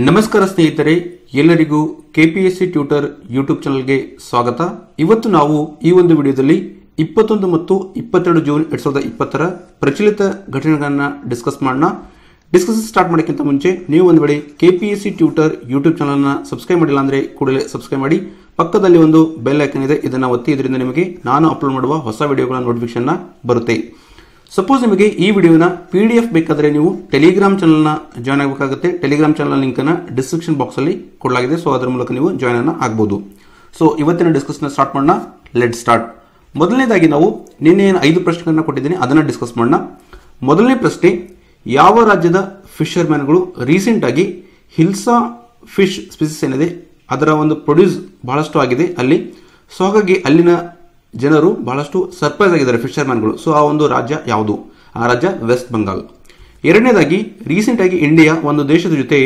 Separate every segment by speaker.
Speaker 1: ನಮಸ್ಕಾರ ಸ್ನೇಹಿತರೆ, ಎಲ್ಲರಿಗೂ ಕೆಪಿಎಸ್ಸಿ ಟ್ಯೂಟರ್ ಯೂಟ್ಯೂಬ್ ಚಾನಲ್ಗೆ ಸ್ವಾಗತ. ಇವತ್ತು ನಾವು ಈ ಒಂದು ವಿಡಿಯೋದಲ್ಲಿ 21 ಮತ್ತು 22 ಜೂನ್ 2020 ಪ್ರಚಲಿತ ಘಟನೆಗಳನ್ನ ಡಿಸ್ಕಸ್ ಮಾಡೋಣ. ಡಿಸ್ಕಸ್ ಸ್ಟಾರ್ಟ್ ಮಾಡೋಕ್ಕಿಂತ ಮುಂಚೆ ನೀವು ಒಂದು ವೇಳೆ ಕೆಪಿಎಸ್ಸಿ ಟ್ಯೂಟರ್ ಯೂಟ್ಯೂಬ್ ಚಾನಲ್ನ ಸಬ್ಸ್ಕ್ರೈಬ್ ಮಾಡಿಲ್ಲ ಅಂದರೆ ಕೂಡಲೇ ಸಬ್ಸ್ಕ್ರೈಬ್ ಮಾಡಿ. ಪಕ್ಕದಲ್ಲಿ ಒಂದು ಬೆಲ್ ಐಕನ್ ಇದೆ, ಇದನ್ನು ಒತ್ತಿ. ಇದರಿಂದ ನಿಮಗೆ ನಾನು ಅಪ್ಲೋಡ್ ಮಾಡುವ ಹೊಸ ವಿಡಿಯೋಗಳ ನೋಟಿಫಿಕೇಶನ್ ಬರುತ್ತೆ. ಸಪೋಸ್ ನಿಮಗೆ ಈ ವಿಡಿಯೋನ PDF ಬೇಕಾದರೆ ನೀವು ಟೆಲಿಗ್ರಾಮ್ ಚಾನಲ್ನ ಜಾಯ್ನ್ ಆಗಬೇಕಾಗುತ್ತೆ. ಟೆಲಿಗ್ರಾಮ್ ಚಾನಲ್ ಲಿಂಕ್ ಅನ್ನು ಡಿಸ್ಕ್ರಿಪ್ಷನ್ ಬಾಕ್ಸ್ ಅಲ್ಲಿ ಕೊಡಲಾಗಿದೆ. ಸೊ ಅದರ ಮೂಲಕ ನೀವು ಜಾಯ್ನ್ ಅನ್ನ ಆಗಬಹುದು. ಸೊ ಇವತ್ತಿನ ಡಿಸ್ಕಸ್ನ ಸ್ಟಾರ್ಟ್ ಮಾಡೋಣ. Let start. ಮೊದಲನೇದಾಗಿ ನಾವು ನಿನ್ನೆ 5 ಪ್ರಶ್ನೆಗಳನ್ನ ಕೊಟ್ಟಿದ್ದೀನಿ, ಅದನ್ನ ಡಿಸ್ಕಸ್ ಮಾಡೋಣ. ಮೊದಲನೇ ಪ್ರಶ್ನೆ, ಯಾವ ರಾಜ್ಯದ ಫಿಶರ್ ಮ್ಯಾನ್ಗಳು ರೀಸೆಂಟ್ ಆಗಿ ಹಿಲ್ಸಾ ಫಿಶ್ ಸ್ಪೀಸಿಸ್ ಏನಿದೆ ಅದರ ಒಂದು ಪ್ರೊಡ್ಯೂಸ್ ಬಹಳಷ್ಟು ಆಗಿದೆ ಅಲ್ಲಿ. ಸೊ ಹಾಗಾಗಿ ಅಲ್ಲಿನ ಜನರು ಬಹಳಷ್ಟು ಸರ್ಪ್ರೈಸ್ ಆಗಿದ್ದಾರೆ ಫಿಶರ್ ಮ್ಯಾನ್ಗಳು. ಸೊ ಆ ಒಂದು ರಾಜ್ಯ ಯಾವುದು? ಆ ರಾಜ್ಯ ವೆಸ್ಟ್ ಬೆಂಗಾಲ್. ಎರಡನೇದಾಗಿ, ರೀಸೆಂಟ್ ಆಗಿ ಇಂಡಿಯಾ ಒಂದು ದೇಶದ ಜೊತೆ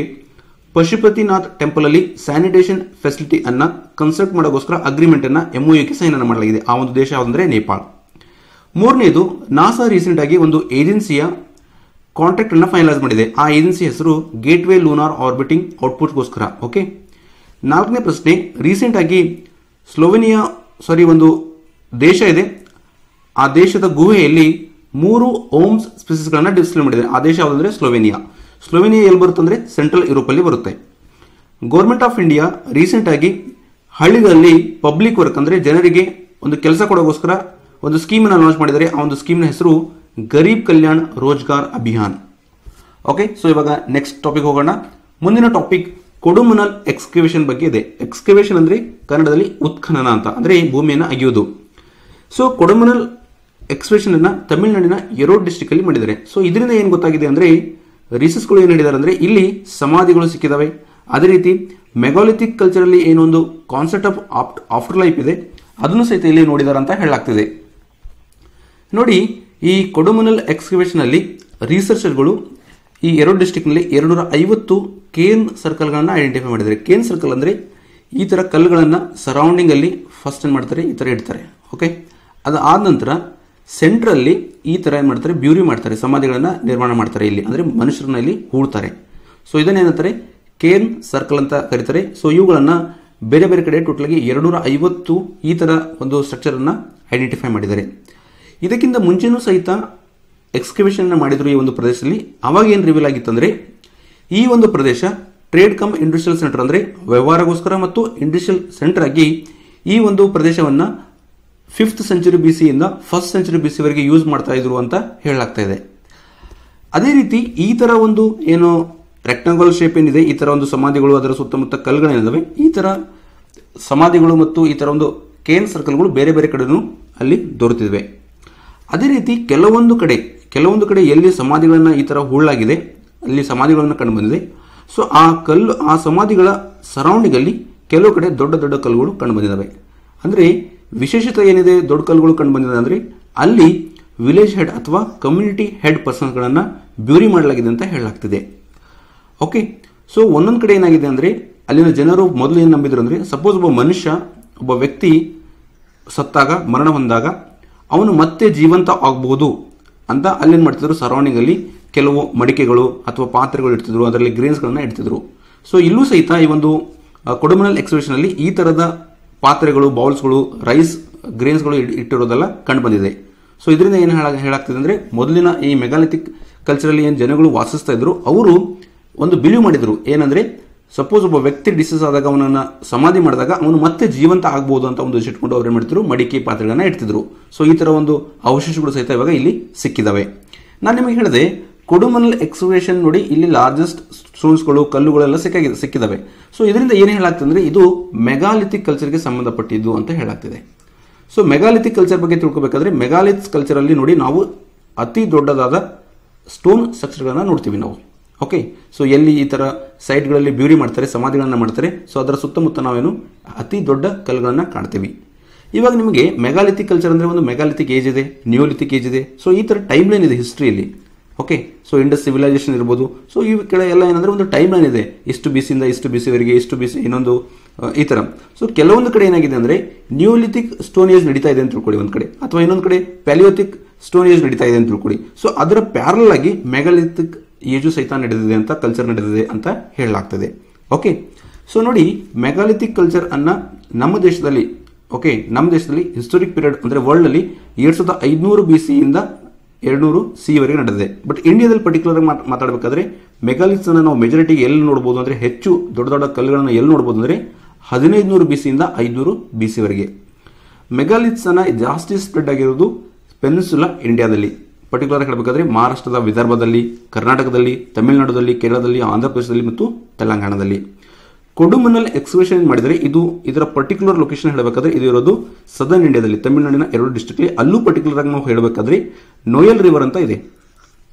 Speaker 1: ಪಶುಪತಿನಾಥ್ ಟೆಂಪಲ್ ಅಲ್ಲಿ ಸ್ಯಾನಿಟೇಷನ್ ಫೆಸಿಲಿಟಿ ಅನ್ನ ಕನ್ಸ್ಟ್ರಕ್ಟ್ ಮಾಡೋಗೋಸ್ಕರ ಅಗ್ರಿಮೆಂಟ್ ಅನ್ನ MOU ಗೆ ಸೈನ್ ಅನ್ನು ಮಾಡಲಾಗಿದೆ. ಆ ಒಂದು ದೇಶ ಯಾವುದಂದ್ರೆ ನೇಪಾಳ. ಮೂರನೇದು, ನಾಸಾ ರೀಸೆಂಟ್ ಆಗಿ ಒಂದು ಏಜೆನ್ಸಿಯ ಕಾಂಟ್ರಾಕ್ಟ್ ಅನ್ನ ಫೈನಲೈಸ್ ಮಾಡಿದೆ. ಆ ಏಜೆನ್ಸಿ ಹೆಸರು ಗೇಟ್ವೇ ಲೂನಾರ್ ಆರ್ಬಿಟಿಂಗ್ ಔಟ್ಪುಟ್ಗೋಸ್ಕರ. ಓಕೆ. ನಾಲ್ಕನೇ ಪ್ರಶ್ನೆ, ರೀಸೆಂಟ್ ಆಗಿ ಒಂದು ದೇಶ ಇದೆ, ಆ ದೇಶದ ಗುಹೆಯಲ್ಲಿ 3 ಓಮ್ಸ್ ಸ್ಪೀಸಿಸ್ಗಳನ್ನ ಡಿಸ್ಪ್ಲೇ ಮಾಡಿದೆ. ಆ ದೇಶ ಯಾವುದಂದ್ರೆ ಸ್ಲೋವೇನಿಯಾ. ಸ್ಲೋವೇನಿಯಾ ಎಲ್ಲಿ ಬರುತ್ತೆ ಅಂದ್ರೆ ಸೆಂಟ್ರಲ್ ಯುರೋಪ್ ಅಲ್ಲಿ ಬರುತ್ತೆ. ಗೌರ್ಮೆಂಟ್ ಆಫ್ ಇಂಡಿಯಾ ರೀಸೆಂಟ್ ಆಗಿ ಹಳ್ಳಿಗಳಲ್ಲಿ ಪಬ್ಲಿಕ್ ವರ್ಕ್ ಅಂದ್ರೆ ಜನರಿಗೆ ಒಂದು ಕೆಲಸ ಕೊಡೋಗೋಸ್ಕರ ಒಂದು ಸ್ಕೀಮ್ ಅನ್ನು ಲಾಂಚ್ ಮಾಡಿದ್ದಾರೆ. ಆ ಒಂದು ಸ್ಕೀಮ್ ನ ಹೆಸರು ಗರೀಬ್ ಕಲ್ಯಾಣ್ ರೋಜ್ಗಾರ್ ಅಭಿಯಾನ್. ಓಕೆ. ಸೊ ಇವಾಗ ನೆಕ್ಸ್ಟ್ ಟಾಪಿಕ್ ಹೋಗೋಣ. ಮುಂದಿನ ಟಾಪಿಕ್ ಕೊಡುಮುನಲ್ ಎಕ್ಸ್ಕವೇಷನ್ ಬಗ್ಗೆ ಇದೆ. ಎಕ್ಸ್ಕವೇಷನ್ ಅಂದ್ರೆ ಕನ್ನಡದಲ್ಲಿ ಉತ್ಖನನ ಅಂತ, ಅಂದ್ರೆ ಭೂಮಿಯನ್ನು ಅಗೆಯುವುದು. ಸೊ ಕೊಡುಮುನಲ್ ಎಕ್ಸ್ಕವೇಷನ್ ಅನ್ನ ತಮಿಳುನಾಡಿನ ಎರಡ್ ಡಿಸ್ಟ್ರಿಕ್ಟ್ ಅಲ್ಲಿ ಮಾಡಿದ್ದಾರೆ. ಸೊ ಇದರಿಂದ ಏನ್ ಗೊತ್ತಾಗಿದೆ ಅಂದ್ರೆ ರಿಸರ್ಚ್ಗಳು ಏನ್ ಹೇಳಿದ್ದಾರೆ ಅಂದ್ರೆ ಇಲ್ಲಿ ಸಮಾಧಿಗಳು ಸಿಕ್ಕಿದಾವೆ. ಅದೇ ರೀತಿ ಮೆಗಾಲಿಥಿಕ್ ಕಲ್ಚರ್ ಅಲ್ಲಿ ಏನೊಂದು ಕಾನ್ಸೆಪ್ಟ್ ಆಫ್ ಆಫ್ಟರ್ ಲೈಫ್ ಇದೆ, ಅದನ್ನು ಸಹಿತ ಇಲ್ಲಿ ನೋಡಿದಾರೆ ಅಂತ ಹೇಳಲಾಗ್ತಿದೆ. ನೋಡಿ, ಈ ಕೊಡುಮುನಲ್ ಎಕ್ಸ್ಕವೇಷನ್ ಅಲ್ಲಿ ರಿಸರ್ಚರ್ಗಳು ಈ ಎರಡು ಡಿಸ್ಟ್ರಿಕ್ಟ್ ನಲ್ಲಿ 250 ಕೇನ್ ಸರ್ಕಲ್ಗಳನ್ನ ಐಡೆಂಟಿಫೈ ಮಾಡಿದ್ದಾರೆ. ಕೇನ್ ಸರ್ಕಲ್ ಅಂದ್ರೆ ಈ ತರ ಕಲ್ಲುಗಳನ್ನ ಸರೌಂಡಿಂಗ್ ಅಲ್ಲಿ ಫಸ್ಟ್ ಏನ್ ಮಾಡ್ತಾರೆ, ಈ ತರ ಇಡ್ತಾರೆ. ಓಕೆ. ಅದಾದ ನಂತರ ಸೆಂಟ್ರಲ್ಲಿ ಈ ತರ ಏನ್ ಮಾಡ್ತಾರೆ, ಬ್ಯೂರಿ ಮಾಡ್ತಾರೆ, ಸಮಾಧಿಗಳನ್ನ ನಿರ್ಮಾಣ ಮಾಡ್ತಾರೆ ಇಲ್ಲಿ, ಅಂದ್ರೆ ಮನುಷ್ಯರನ್ನ ಇಲ್ಲಿ ಹೂಳ್ತಾರೆ. ಸೊ ಇದನ್ನೇನಂತಾರೆ, ಕೇನ್ ಸರ್ಕಲ್ ಅಂತ ಕರೀತಾರೆ. ಸೊ ಇವುಗಳನ್ನ ಬೇರೆ ಬೇರೆ ಕಡೆ ಟೋಟಲ್ ಆಗಿ 250 ಈ ತರ ಒಂದು ಸ್ಟ್ರಕ್ಚರ್ ಅನ್ನ ಐಡೆಂಟಿಫೈ ಮಾಡಿದ್ದಾರೆ. ಇದಕ್ಕಿಂತ ಮುಂಚೆನೂ ಸಹಿತ ಎಕ್ಸ್ಕವೇಷನ್ ಮಾಡಿದ್ರು ಈ ಒಂದು ಪ್ರದೇಶದಲ್ಲಿ. ಅವಾಗ ಏನ್ ರಿವೀಲ್ ಆಗಿತ್ತಂದ್ರೆ ಈ ಒಂದು ಪ್ರದೇಶ ಟ್ರೇಡ್ ಕಮ್ ಇಂಡಸ್ಟ್ರಿಯಲ್ ಸೆಂಟರ್ ಅಂದ್ರೆ ವ್ಯವಹಾರಗೋಸ್ಕರ ಮತ್ತು ಇಂಡಸ್ಟ್ರಿಯಲ್ ಸೆಂಟರ್ ಆಗಿ ಈ ಒಂದು ಪ್ರದೇಶವನ್ನ 5th ಸೆಂಚುರಿ BC ಇಂದ 1st ಸೆಂಚುರಿ BC ವರೆಗೆ ಯೂಸ್ ಮಾಡ್ತಾ ಇದ್ರು ಅಂತ ಹೇಳಲಾಗ್ತಾ ಇದೆ. ಅದೇ ರೀತಿ ಈ ತರ ಒಂದು ಏನು ರೆಕ್ಟಾಂಗಲ್ ಶೇಪ್ ಏನಿದೆ, ಈ ತರ ಒಂದು ಸಮಾಧಿಗಳು, ಅದರ ಸುತ್ತಮುತ್ತ ಕಲ್ಲುಗಳೇನಿದಾವೆ, ಈ ತರ ಸಮಾಧಿಗಳು ಮತ್ತು ಈ ತರ ಒಂದು ಕೇನ್ ಸರ್ಕಲ್ಗಳು ಬೇರೆ ಬೇರೆ ಕಡೆನೂ ಅಲ್ಲಿ ದೊರೆತಿವೆ. ಅದೇ ರೀತಿ ಕೆಲವೊಂದು ಕಡೆ ಎಲ್ಲಿ ಸಮಾಧಿಗಳನ್ನ ಈ ತರ ಹೂಳಾಗಿದೆ ಅಲ್ಲಿ ಸಮಾಧಿಗಳನ್ನ ಕಂಡು ಬಂದಿದೆ. ಸೊ ಆ ಸಮಾಧಿಗಳ ಸರೌಂಡಿಂಗ್ ಅಲ್ಲಿ ಕೆಲವು ಕಡೆ ದೊಡ್ಡ ದೊಡ್ಡ ಕಲ್ಲುಗಳು ಕಂಡು ಬಂದಿದ್ದಾವೆ. ಅಂದ್ರೆ ವಿಶೇಷತೆ ಏನಿದೆ, ದೊಡ್ಡ ಕಲ್ಲುಗಳು ಕಂಡು ಬಂದಿದೆ ಅಂದ್ರೆ ಅಲ್ಲಿ ವಿಲೇಜ್ ಹೆಡ್ ಅಥವಾ ಕಮ್ಯುನಿಟಿ ಹೆಡ್ ಪರ್ಸನ್ಸ್ ಗಳನ್ನ ಬ್ಯೂರಿ ಮಾಡಲಾಗಿದೆ ಅಂತ ಹೇಳಲಾಗ್ತಿದೆ. ಓಕೆ. ಸೊ ಒಂದೊಂದು ಕಡೆ ಏನಾಗಿದೆ ಅಂದ್ರೆ ಅಲ್ಲಿನ ಜನರು ಮೊದಲು ಏನ್ ನಂಬಿದ್ರು ಅಂದ್ರೆ ಸಪೋಸ್ ಒಬ್ಬ ವ್ಯಕ್ತಿ ಸತ್ತಾಗ, ಮರಣ ಹೊಂದಾಗ ಅವನು ಮತ್ತೆ ಜೀವಂತ ಆಗಬಹುದು ಅಂತ ಅಲ್ಲೇನ್ ಮಾಡ್ತಿದ್ರು, ಸರೌಂಡಿಂಗ್ ಅಲ್ಲಿ ಕೆಲವು ಮಡಿಕೆಗಳು ಅಥವಾ ಪಾತ್ರೆಗಳು ಇಡ್ತಿದ್ರು, ಅದರಲ್ಲಿ ಗ್ರೇನ್ಸ್ ಗಳನ್ನ ಇಡ್ತಿದ್ರು. ಸೊ ಇಲ್ಲೂ ಸಹಿತ ಈ ಒಂದು ಕೊಡುಮುನಲ್ ಎಕ್ಸ್ಕವೇಷನ್ ಅಲ್ಲಿ ಈ ತರದ ಪಾತ್ರೆಗಳು, ಬೌಲ್ಸ್ಗಳು, ರೈಸ್ ಗ್ರೇನ್ಸ್ಗಳು ಇಟ್ಟಿರೋದೆಲ್ಲ ಕಂಡು ಬಂದಿದೆ. ಸೊ ಇದರಿಂದ ಏನು ಹೇಳಾಗ್ತಿದೆ ಅಂದ್ರೆ ಮೊದಲಿನ ಈ ಮೆಗಾಲಿಥಿಕ್ ಕಲ್ಚರಲ್ಲಿ ಏನು ಜನಗಳು ವಾಸಿಸ್ತಾ ಇದ್ರು ಅವರು ಒಂದು ಬಿಲೀವ್ ಮಾಡಿದ್ರು, ಏನಂದ್ರೆ ಸಪೋಸ್ ಒಬ್ಬ ವ್ಯಕ್ತಿ ಡಿಸೀಸ್ ಆದಾಗ ಅವನನ್ನ ಸಮಾಧಿ ಮಾಡಿದಾಗ ಅವನು ಮತ್ತೆ ಜೀವಂತ ಆಗಬಹುದು ಅಂತ ಒಂದು ಇಟ್ಕೊಂಡು ಅವ್ರು ಏನ್ ಮಾಡ್ತಿದ್ರು, ಮಡಿಕೆ ಪಾತ್ರೆಗಳನ್ನ ಇಡ್ತಿದ್ರು. ಸೊ ಈ ತರ ಒಂದು ಅವಶೇಷಗಳು ಸಹಿತ ಇವಾಗ ಇಲ್ಲಿ ಸಿಕ್ಕಿದಾವೆ. ನಾನು ನಿಮಗೆ ಹೇಳಿದೆ ಕೊಡುಮುನಲ್ ಎಕ್ಸ್ಕವೇಷನ್ ನೋಡಿ, ಇಲ್ಲಿ ಲಾರ್ಜೆಸ್ಟ್ ಸ್ಟೋನ್ಸ್ಗಳು, ಕಲ್ಲುಗಳೆಲ್ಲ ಸಿಕ್ಕಿದಾವೆ. ಸೊ ಇದರಿಂದ ಏನು ಹೇಳಾಗ್ತದೆ ಅಂದ್ರೆ ಇದು ಮೆಗಾಲಿಥಿಕ್ ಕಲ್ಚರ್ಗೆ ಸಂಬಂಧಪಟ್ಟಿದ್ದು ಅಂತ ಹೇಳಾಗ್ತಿದೆ. ಸೊ ಮೆಗಾಲಿಥಿಕ್ ಕಲ್ಚರ್ ಬಗ್ಗೆ ತಿಳ್ಕೊಬೇಕಾದ್ರೆ ಮೆಗಾಲಿಥ್ ಕಲ್ಚರ್ ಅಲ್ಲಿ ನೋಡಿ ನಾವು ಅತಿ ದೊಡ್ಡದಾದ ಸ್ಟೋನ್ ಸ್ಟ್ರಕ್ಚರ್ಗಳನ್ನ ನೋಡ್ತೀವಿ ನಾವು. ಓಕೆ. ಸೊ ಎಲ್ಲಿ ಈ ತರ ಸೈಟ್ಗಳಲ್ಲಿ ಬ್ಯೂರಿ ಮಾಡ್ತಾರೆ, ಸಮಾಧಿಗಳನ್ನ ಮಾಡ್ತಾರೆ. ಸೊ ಅದರ ಸುತ್ತಮುತ್ತ ನಾವೇನು ಅತಿ ದೊಡ್ಡ ಕಲ್ಲುಗಳನ್ನ ಕಾಣ್ತೀವಿ. ಇವಾಗ ನಿಮಗೆ ಮೆಗಾಲಿಥಿಕ್ ಕಲ್ಚರ್ ಅಂದ್ರೆ ಒಂದು ಮೆಗಾಲಿಥಿಕ್ ಏಜ್ ಇದೆ, ನಿಯೋಲಿಥಿಕ್ ಏಜ್ ಇದೆ. ಸೊ ಈ ತರ ಟೈಮ್ ಲೈನ್ ಇದೆ ಹಿಸ್ಟ್ರಿಯಲ್ಲಿ. ಓಕೆ. ಸೊ ಇಂಡಸ್ ಸಿವಿಲೈಸೇಷನ್ ಇರ್ಬೋದು. ಸೊ ಈ ಕಡೆ ಎಲ್ಲ ಏನಂದ್ರೆ ಒಂದು ಟೈಮ್ ಲೈನ್ ಇದೆ, ಇಷ್ಟು BC ಇಂದ ಇಷ್ಟು BC ವರೆಗೆ, ಇಷ್ಟು BC ಇನ್ನೊಂದು ಈ ತರ. ಸೊ ಕೆಲವೊಂದು ಕಡೆ ಏನಾಗಿದೆ ಅಂದ್ರೆ ನಿಯೋಲಿಥಿಕ್ ಸ್ಟೋನ್ ಏಜ್ ನಡೀತಾ ಇದೆ ಅಂತ ತಿಳ್ಕೊಳ್ಳಿ ಒಂದ್ ಕಡೆ, ಅಥವಾ ಇನ್ನೊಂದು ಕಡೆ ಪ್ಯಾಲಿಯೋಥಿಕ್ ಸ್ಟೋನ್ ಏಜ್ ನಡೀತಾ ಇದೆ ಅಂತ ತಿಳ್ಕೊಳ್ಳಿ. ಸೊ ಅದರ ಪ್ಯಾರಲ್ ಆಗಿ ಮೆಗಾಲಿಥಿಕ್ ಏಜು ಸಹಿತ ನಡೆದಿದೆ ಅಂತ, ಕಲ್ಚರ್ ನಡೆದಿದೆ ಅಂತ ಹೇಳಲಾಗ್ತದೆ. ಓಕೆ, ಸೊ ನೋಡಿ, ಮೆಗಾಲಿಥಿಕ್ ಕಲ್ಚರ್ ಅನ್ನ ನಮ್ಮ ದೇಶದಲ್ಲಿ ಹಿಸ್ಟೋರಿಕ್ ಪೀರಿಯಡ್ ಅಂದ್ರೆ ವರ್ಲ್ಡ್ ಅಲ್ಲಿ 2500 BC ಇಂದ 200 CE ವರೆಗೆ ನಡೆದಿದೆ. ಬಟ್ ಇಂಡಿಯಾದಲ್ಲಿ ಪರ್ಟಿಕ್ಯುಲರ್ ಆಗಿ ಮಾತಾಡಬೇಕಾದ್ರೆ ಮೆಗಾಲಿಥ್ಸ್ ಅನ್ನ ನಾವು ಮೆಜಾರಿಟಿ ಎಲ್ಲಿ ನೋಡಬಹುದು ಅಂದ್ರೆ, ಹೆಚ್ಚು ದೊಡ್ಡ ದೊಡ್ಡ ಕಲ್ಲುಗಳನ್ನು ಎಲ್ಲಿ ನೋಡಬಹುದು ಅಂದ್ರೆ 1500 BC ಇಂದ 500 BC ವರೆಗೆ. ಮೆಗಾಲಿಥ್ಸ್ ಅನ್ನ ಜಾಸ್ತಿ ಸ್ಪ್ರೆಡ್ ಆಗಿರೋದು ಪೆನಿನ್ಸುಲಾ ಇಂಡಿಯಾದಲ್ಲಿ, ಪರ್ಟಿಕ್ಯುಲರ್ ಆಗಿ ಹೇಳಬೇಕಾದ್ರೆ ಮಹಾರಾಷ್ಟ್ರದ ವಿದರ್ಭದಲ್ಲಿ, ಕರ್ನಾಟಕದಲ್ಲಿ, ತಮಿಳುನಾಡುದಲ್ಲಿ, ಕೇರಳದಲ್ಲಿ, ಆಂಧ್ರಪ್ರದೇಶದಲ್ಲಿ ಮತ್ತು ತೆಲಂಗಾಣದಲ್ಲಿ. ಕೊಡುಮಣ್ಣಲ್ ಎಕ್ಸ್ಕವೇಷನ್ ಮಾಡಿದರೆ ಇದರ ಪರ್ಟಿಕ್ಯುಲರ್ ಲೊಕೇಶನ್ ಹೇಳಬೇಕಾದ್ರೆ ಇದು ಇರೋದು ಸದರ್ನ್ ಇಂಡಿಯಾದಲ್ಲಿ, ತಮಿಳುನಾಡಿನ 2 ಡಿಸ್ಟ್ರಿಕ್ಟ್. ಅಲ್ಲೂ ಪರ್ಟಿಕ್ಯುಲರ್ ಆಗಿ ನಾವು ಹೇಳಬೇಕಾದ್ರೆ ನೋಯಲ್ ರಿವರ್ ಅಂತ ಇದೆ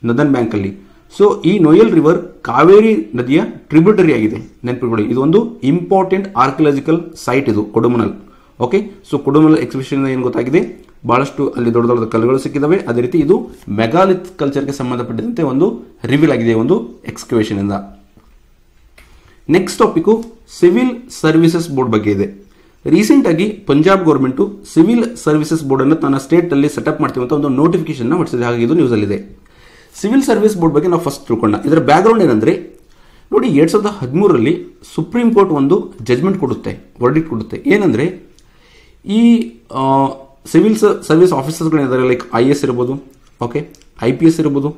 Speaker 1: ನದರ್ನ್ ಬ್ಯಾಂಕ್ ಅಲ್ಲಿ. ಸೊ ಈ ನೋಯಲ್ ರಿವರ್ ಕಾವೇರಿ ನದಿಯ ಟ್ರಿಬ್ಯೂಟರಿ ಆಗಿದೆ, ನೆನಪಿಕೊಳ್ಳಿ. ಇದು ಒಂದು ಇಂಪಾರ್ಟೆಂಟ್ ಆರ್ಕಿಯಾಲಜಿಕಲ್ ಸೈಟ್ ಇದು ಕೊಡುಮಣ್ಣಲ್. ಓಕೆ, ಸೊ ಕೊಡುಮಣ್ಣಲ್ ಎಕ್ಸ್ಕವೇಷನ್ ಏನು ಗೊತ್ತಾಗಿದೆ, ಬಹಳಷ್ಟು ಅಲ್ಲಿ ದೊಡ್ಡ ದೊಡ್ಡ ಕಲ್ಲುಗಳು ಸಿಕ್ಕಿದಾವೆ. ಅದೇ ರೀತಿ ಇದು ಮೆಗಾಲಿಥ್ ಕಲ್ಚರ್ಗೆ ಸಂಬಂಧಪಟ್ಟಂತೆ ಒಂದು ರಿವೀಲ್ ಆಗಿದೆ ಒಂದು ಎಕ್ಸ್ಕವೇಷನ್ ಇಂದ. Next topic civil services board ಬಗ್ಗೆ ಇದೆ. ರೀಸೆಂಟ್ ಆಗಿ Punjab government civil services board ಅನ್ನು ತನ್ನ ಸ್ಟೇಟ್ ಅಲ್ಲಿ ಸೆಟಪ್ ಮಾಡ್ತೀವಿ ಅಂತ ಒಂದು ನೋಟಿಫಿಕೇಶನ್ ಹೊರಡಿಸಿದೆ. ಹಾಗೆ ಇದು ನ್ಯೂಸ್ ಅಲ್ಲಿ ಇದೆ. ಸಿವಿಲ್ ಸರ್ವಿಸ್ ಬೋರ್ಡ್ ಬಗ್ಗೆ ನಾವು ಫಸ್ಟ್ ತಿಳ್ಕೊಂಡ. ಇದರ ಬ್ಯಾಕ್ ಗ್ರೌಂಡ್ ಏನಂದ್ರೆ, ನೋಡಿ 2013ರಲ್ಲಿ ಸುಪ್ರೀಂ ಕೋರ್ಟ್ ಒಂದು ಜಜ್ಮೆಂಟ್ ಕೊಡುತ್ತೆ, ವರ್ಡಿಕ್ಟ್ ಕೊಡುತ್ತೆ. ಏನಂದ್ರೆ, ಈ ಸಿವಿಲ್ ಸರ್ವಿಸ್ ಆಫೀಸರ್ಸ್ಗಳಿದ್ದಾರೆ, ಲೈಕ್ IAS ಇರ್ಬೋದು, ಓಕೆ, IPS ಇರ್ಬೋದು.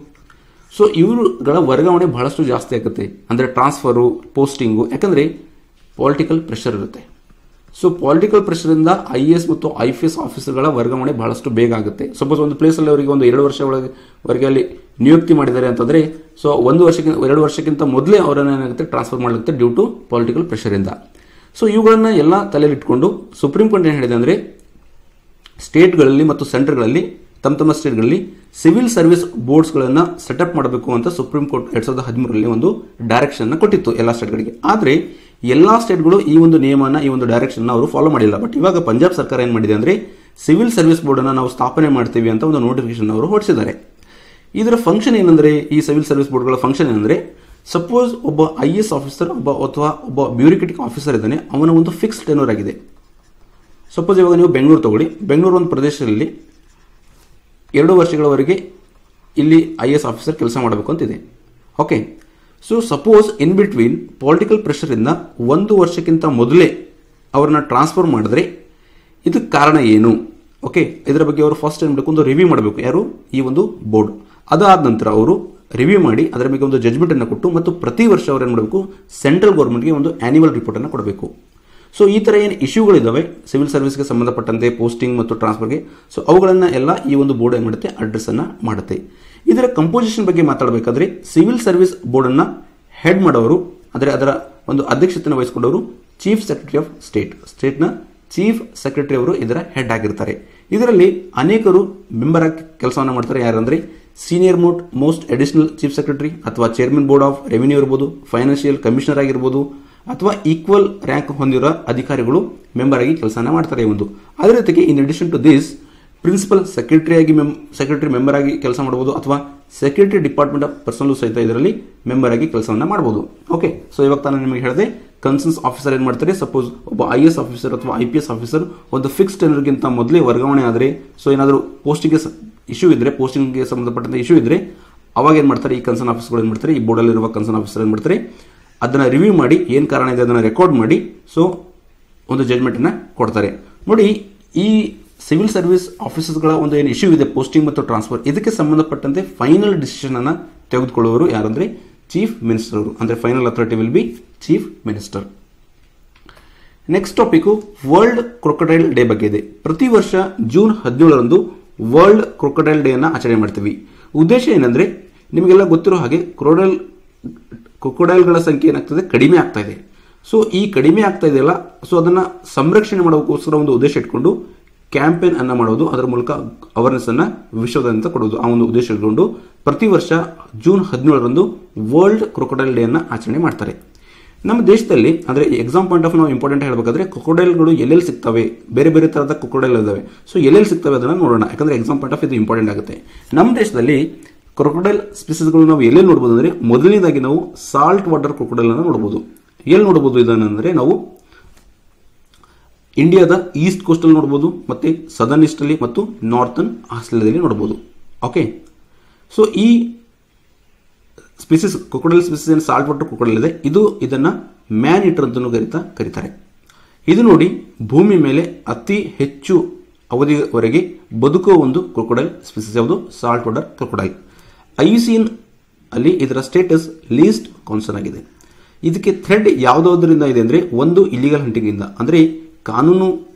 Speaker 1: ಸೊ ಇವುಗಳ ವರ್ಗಾವಣೆ ಬಹಳಷ್ಟು ಜಾಸ್ತಿ ಆಗುತ್ತೆ, ಅಂದರೆ ಟ್ರಾನ್ಸ್ಫರು, ಪೋಸ್ಟಿಂಗು. ಯಾಕಂದರೆ ಪೊಲಿಟಿಕಲ್ ಪ್ರೆಷರ್ ಇರುತ್ತೆ. ಸೊ ಪೊಲಿಟಿಕಲ್ ಪ್ರೆಷರಿಂದ IAS ಮತ್ತು IPS ಆಫೀಸರ್ಗಳ ವರ್ಗಾವಣೆ ಬಹಳಷ್ಟು ಬೇಗ ಆಗುತ್ತೆ. ಸಪೋಸ್ ಒಂದು ಪ್ಲೇಸಲ್ಲಿ ಅವರಿಗೆ ಒಂದು 2 ವರ್ಷವರೆಗೆ ಅಲ್ಲಿ ನಿಯುಕ್ತಿ ಮಾಡಿದ್ದಾರೆ ಅಂತಂದರೆ, ಸೊ 2 ವರ್ಷಕ್ಕಿಂತ ಮೊದಲೇ ಅವರನ್ನು ಏನಾಗುತ್ತೆ ಟ್ರಾನ್ಸ್ಫರ್ ಮಾಡಲಾಗುತ್ತೆ ಡ್ಯೂ ಟು ಪೊಲಿಟಿಕಲ್ ಪ್ರೆಷರಿಂದ. ಸೊ ಇವುಗಳನ್ನ ಎಲ್ಲ ತಲೆಯಲ್ಲಿಟ್ಕೊಂಡು ಸುಪ್ರೀಂ ಕೋರ್ಟ್ ಏನು ಹೇಳಿದೆ ಅಂದರೆ, ಸ್ಟೇಟ್ಗಳಲ್ಲಿ ಮತ್ತು ಸೆಂಟರ್ಗಳಲ್ಲಿ ತಮ್ಮ ಸ್ಟೇಟ್ಗಳಲ್ಲಿ ಸಿವಿಲ್ ಸರ್ವಿಸ್ ಬೋರ್ಡ್ಸ್ಗಳನ್ನು ಸೆಟಪ್ ಮಾಡಬೇಕು ಅಂತ ಸುಪ್ರೀಂ ಕೋರ್ಟ್ 2013ರಲ್ಲಿ ಒಂದು ಡೈರೆಕ್ಷನ್ ಕೊಟ್ಟಿತ್ತು ಎಲ್ಲ ಸ್ಟೇಟ್ಗಳಿಗೆ. ಆದರೆ ಎಲ್ಲಾ ಸ್ಟೇಟ್ಗಳು ಈ ಒಂದು ನಿಯಮನ, ಈ ಒಂದು ಡೈರೆಕ್ಷನ್ ಅವರು ಫಾಲೋ ಮಾಡಿಲ್ಲ. ಬಟ್ ಇವಾಗ ಪಂಜಾಬ್ ಸರ್ಕಾರ ಏನು ಮಾಡಿದೆ ಅಂದರೆ, ಸಿವಿಲ್ ಸರ್ವಿಸ್ ಬೋರ್ಡ್ ಅನ್ನು ನಾವು ಸ್ಥಾಪನೆ ಮಾಡ್ತೀವಿ ಅಂತ ಒಂದು ನೋಟಿಫಿಕೇಶನ್ ಅವರು ಹೊರಡಿಸಿದ್ದಾರೆ. ಇದರ ಫಂಕ್ಷನ್ ಏನಂದ್ರೆ, ಈ ಸಿವಿಲ್ ಸರ್ವಿಸ್ ಬೋರ್ಡ್ಗಳ ಫಂಕ್ಷನ್ ಏನಂದ್ರೆ, ಸಪೋಸ್ ಒಬ್ಬ IAS ಆಫೀಸರ್ ಅಥವಾ ಒಬ್ಬ ಬ್ಯೂರೋಕ್ರೆಟಿಕ್ ಆಫೀಸರ್ ಇದ್ದಾನೆ, ಅವನ ಒಂದು ಫಿಕ್ಸ್ಡ್ ಟೆನ್ಯೂರ್ ಆಗಿದೆ. ಸಪೋಸ್ ಇವಾಗ ನೀವು ಬೆಂಗಳೂರು ತಗೊಳ್ಳಿ, ಬೆಂಗಳೂರು ಒಂದು ಪ್ರದೇಶದಲ್ಲಿ 2 ವರ್ಷಗಳವರೆಗೆ ಇಲ್ಲಿ IAS ಆಫೀಸರ್ ಕೆಲಸ ಮಾಡಬೇಕು ಅಂತಿದೆ. Okay, so suppose in between political ಪ್ರೆಷರಿಂದ 1 ವರ್ಷಕ್ಕಿಂತ ಮೊದಲೇ ಅವ್ರನ್ನ ಟ್ರಾನ್ಸ್ಫರ್ ಮಾಡಿದ್ರೆ ಇದಕ್ಕೆ ಕಾರಣ ಏನು? ಓಕೆ, ಇದರ ಬಗ್ಗೆ ಅವರು ಫಸ್ಟ್ ಏನು ಮಾಡಬೇಕು, ಒಂದು ರಿವ್ಯೂ ಮಾಡಬೇಕು. ಯಾರು? ಈ ಒಂದು ಬೋರ್ಡ್. ಅದಾದ ನಂತರ ಅವರು ರಿವ್ಯೂ ಮಾಡಿ ಅದರ ಬಗ್ಗೆ ಒಂದು ಜಜ್ಮೆಂಟ್ ಅನ್ನು ಕೊಟ್ಟು, ಮತ್ತು ಪ್ರತಿ ವರ್ಷ ಅವ್ರು ಏನು ಮಾಡಬೇಕು, ಸೆಂಟ್ರಲ್ ಗೌರ್ಮೆಂಟ್ಗೆ ಒಂದು ಆನ್ಯುವಲ್ ರಿಪೋರ್ಟ್ ಅನ್ನು ಕೊಡಬೇಕು. ಸೊ ಈ ಥರ ಏನು ಇಶ್ಯೂಗಳಿದ್ದಾವೆ ಸಿವಿಲ್ ಸರ್ವಿಸ್ಗೆ ಸಂಬಂಧಪಟ್ಟಂತೆ, ಪೋಸ್ಟಿಂಗ್ ಮತ್ತು ಟ್ರಾನ್ಸ್ಫರ್ಗೆ, ಸೊ ಅವುಗಳನ್ನ ಎಲ್ಲ ಈ ಒಂದು ಬೋರ್ಡ್ ಏನು ಮಾಡುತ್ತೆ, ಅಡ್ರೆಸ್ ಅನ್ನ ಮಾಡುತ್ತೆ. ಇದರ ಕಂಪೋಸಿಷನ್ ಬಗ್ಗೆ ಮಾತಾಡಬೇಕಾದ್ರೆ, ಸಿವಿಲ್ ಸರ್ವಿಸ್ ಬೋರ್ಡ್ ಅನ್ನ ಹೆಡ್ ಮಾಡೋರು, ಅಂದರೆ ಅದರ ಒಂದು ಅಧ್ಯಕ್ಷತೆಯನ್ನು ವಹಿಸಿಕೊಂಡವರು ಚೀಫ್ ಸೆಕ್ರೆಟರಿ ಆಫ್ ಸ್ಟೇಟ್ನ ಚೀಫ್ ಸೆಕ್ರೆಟರಿ ಅವರು ಇದರ ಹೆಡ್ ಆಗಿರ್ತಾರೆ. ಇದರಲ್ಲಿ ಅನೇಕರು ಮೆಂಬರ್ ಆಗಿ ಕೆಲಸವನ್ನು ಮಾಡ್ತಾರೆ. ಯಾರಂದ್ರೆ senior most additional chief secretary, ಅಥವಾ ಚೇರ್ಮನ್ ಬೋರ್ಡ್ ಆಫ್ ರೆವಿನ್ಯೂ ಇರ್ಬೋದು, ಫೈನಾನ್ಷಿಯಲ್ ಕಮಿಷನರ್ ಆಗಿರ್ಬೋದು, ಅಥವಾ ಈಕ್ವಲ್ ರ್ಯಾಂಕ್ ಹೊಂದಿರೋ ಅಧಿಕಾರಿಗಳು ಮೆಂಬರ್ ಆಗಿ ಕೆಲಸನ ಮಾಡ್ತಾರೆ. ಒಂದು ಅದೇ ರೀತಿಗೆ in addition to this principal secretary member ಆಗಿ ಕೆಲಸ ಮಾಡಬಹುದು, ಅಥವಾ ಸೆಕ್ರೆಟರಿ ಡಿಪಾರ್ಟ್ಮೆಂಟ್ ಆಫ್ ಪರ್ಸನಲ್ ಸಹಿತ ಇದರಲ್ಲಿ ಮೆಂಬರ್ ಆಗಿ ಕೆಲಸವನ್ನ ಮಾಡಬಹುದು. ಓಕೆ, ಸೊ ಇವಾಗ ತಾನು ನಿಮಗೆ ಹೇಳಿದೆ, ಕನ್ಸರ್ನ್ಸ್ ಆಫೀಸರ್ ಏನ್ ಮಾಡ್ತಾರೆ, ಸಪೋಸ್ ಒಬ್ಬ IAS ಆಫೀಸರ್ ಅಥವಾ IPS ಆಫೀಸರ್ ಒಂದು ಫಿಕ್ಸ್ ಟೆನ್ಯೂರ್ಗಿಂತ ಮೊದಲೇ ವರ್ಗಾವಣೆ ಆದರೆ, ಸೊ ಏನಾದರೂ ಪೋಸ್ಟಿಂಗ್ಗೆ ಇಶ್ಯೂ ಇದ್ರೆ, ಪೋಸ್ಟಿಂಗ್ಗೆ ಸಂಬಂಧಪಟ್ಟಂತೆ ಇಶ್ಯೂ ಇದ್ರೆ, ಅವಾಗ ಏನ್ ಮಾಡ್ತಾರೆ, ಈ ಕನ್ಸರ್ನ್ ಆಫೀಸರ್ಗಳು ಏನ್ ಮಾಡ್ತಾರೆ, ಈ ಬೋರ್ಡ್ ಇರುವ ಕನ್ಸರ್ನ್ ಆಫೀಸರ್ ಏನ್ ಮಾಡ್ತಾರೆ, ಅದನ್ನ ರಿವ್ಯೂ ಮಾಡಿ ಏನು ಕಾರಣ ಇದೆ ಅದನ್ನ ರೆಕಾರ್ಡ್ ಮಾಡಿ, ಸೊ ಒಂದು ಜಜ್ಮೆಂಟ್ ಅನ್ನ ಕೊಡ್ತಾರೆ. ನೋಡಿ, ಈ ಸಿವಿಲ್ ಸರ್ವಿಸ್ ಆಫೀಸರ್ಸ್ಗಳ ಒಂದು ಏನು ಇಶ್ಯೂ ಇದೆ, ಪೋಸ್ಟಿಂಗ್ ಮತ್ತು ಟ್ರಾನ್ಸ್ಫರ್, ಇದಕ್ಕೆ ಸಂಬಂಧಪಟ್ಟಂತೆ ಫೈನಲ್ ಡಿಸಿಷನ್ ಅನ್ನ ತೆಗೆದುಕೊಳ್ಳುವವರು ಯಾರಂದ್ರೆ ಚೀಫ್ ಮಿನಿಸ್ಟರ್ ಅವರು, ಅಂದ್ರೆ final authority will be chief minister. Next topic world crocodile day ಬಗ್ಗೆ ಇದೆ. ಪ್ರತಿ ವರ್ಷ ಜೂನ್ 17ರಂದು ವರ್ಲ್ಡ್ ಕ್ರೊಕೊಡೈಲ್ ಡೇ ಅನ್ನ ಆಚರಣೆ ಮಾಡ್ತೀವಿ. ಉದ್ದೇಶ ಏನಂದ್ರೆ, ನಿಮಗೆಲ್ಲ ಗೊತ್ತಿರೋ ಹಾಗೆ ಕ್ರೊಕೊಡೈಲ್ಗಳ ಸಂಖ್ಯೆ ಏನಾಗ್ತದೆ, ಕಡಿಮೆ ಆಗ್ತಾ ಇದೆ. ಸೊ ಈ ಕಡಿಮೆ ಆಗ್ತಾ ಇದೆಯಲ್ಲ, ಸೊ ಅದನ್ನ ಸಂರಕ್ಷಣೆ ಮಾಡೋಕ್ಕೋಸ್ಕರ ಒಂದು ಉದ್ದೇಶ ಇಟ್ಕೊಂಡು ಕ್ಯಾಂಪೇನ್ ಅನ್ನ ಮಾಡೋದು, ಅದರ ಮೂಲಕ ಅವೇರ್ನೆಸ್ ಅನ್ನ ವಿಶ್ವದಾದ್ಯಂತ ಕೊಡೋದು, ಆ ಒಂದು ಉದ್ದೇಶ ಇಟ್ಕೊಂಡು ಪ್ರತಿ ವರ್ಷ ಜೂನ್ 17ರಂದು ವರ್ಲ್ಡ್ ಕ್ರೊಕೊಡೈಲ್ ಡೇ ಅನ್ನ ಆಚರಣೆ ಮಾಡ್ತಾರೆ. ನಮ್ಮ ದೇಶದಲ್ಲಿ ಅಂದ್ರೆ ಎಕ್ಸಾಮ್ ಪಾಯಿಂಟ್ ಆಫ್ ನಾವು ಇಂಪಾರ್ಟೆಂಟ್ ಹೇಳಬೇಕಾದ್ರೆ, ಕ್ರೊಕೊಡೈಲ್ಗಳು ಎಲ್ಲೆಲ್ಲಿ ಸಿಗ್ತವೆ, ಬೇರೆ ಬೇರೆ ತರಹದ ಕ್ರೊಕೊಡೈಲ್ ಇದಾವೆ. ಸೊ ಎಲ್ಲೆಲ್ಲಿ ಸಿಗ್ತವೆ ಅದನ್ನ ನೋಡೋಣ, ಯಾಕಂದ್ರೆ ಎಕ್ಸಾಮ್ ಪಾಯಿಂಟ್ ಆಫ್ ಇದು ಇಂಪಾರ್ಟೆಂಟ್ ಆಗುತ್ತೆ. ನಮ್ಮ ದೇಶದಲ್ಲಿ ಕ್ರೊಕೊಡೈಲ್ ಸ್ಪೀಸೀಸ್ಗಳು ನಾವು ಎಲ್ಲೆಲ್ಲಿ ನೋಡಬಹುದು ಅಂದ್ರೆ, ಮೊದಲನೇದಾಗಿ ನಾವು ಸಾಲ್ಟ್ ವಾಟರ್ ಕ್ರೊಕೊಡೈಲ್ ಅನ್ನು ನೋಡಬಹುದು. ಎಲ್ಲಿ ನೋಡಬಹುದು ಇದನ್ನಂದ್ರೆ, ನಾವು ಇಂಡಿಯಾದ ಈಸ್ಟ್ ಕೋಸ್ಟ್ ಅಲ್ಲಿ ನೋಡಬಹುದು, ಮತ್ತೆ ಸದರ್ನ್ ಈಸ್ಟ್ ಅಲ್ಲಿ ಮತ್ತು ನಾರ್ಥನ್ ಆಸ್ಟ್ರೇಲಿಯಾದಲ್ಲಿ ನೋಡಬಹುದು. ಓಕೆ, ಸೊ ಈ ಸ್ಪೀಸಿಸ್ ಕ್ರೊಕೊಡೈಲ್ ಸ್ಪೀಸಿಸ್ ಏನು ಸಾಲ್ಟ್ ವಾಟರ್ ಕ್ರೊಕೊಡೈಲ್ ಇದೆ, ಇದನ್ನ ಮ್ಯಾನ್ ಈಟರ್ ಅಂತಲೂ ಕರೀತಾರೆ. ಇದು ನೋಡಿ ಭೂಮಿ ಮೇಲೆ ಅತಿ ಹೆಚ್ಚು ಅವಧಿವರೆಗೆ ಬದುಕುವ ಒಂದು ಕ್ರೊಕೊಡೈಲ್ ಸ್ಪೀಸಿಸ್ ಯಾವುದು? Salt water crocodile. ಐಯುಸಿಎನ್ ಅಲ್ಲಿ ಇದರ ಸ್ಟೇಟಸ್ ಲೀಸ್ಟ್ ಕಾನ್ಸರ್ನ್ ಆಗಿದೆ. ಇದಕ್ಕೆ ಥ್ರೆಡ್ ಯಾವುದರಿಂದ ಇದೆ ಅಂದರೆ, ಒಂದು ಇಲ್ಲಿಗಲ್ ಹಂಟಿಂಗ್ ಇಂದ, ಅಂದರೆ ಕಾನೂನು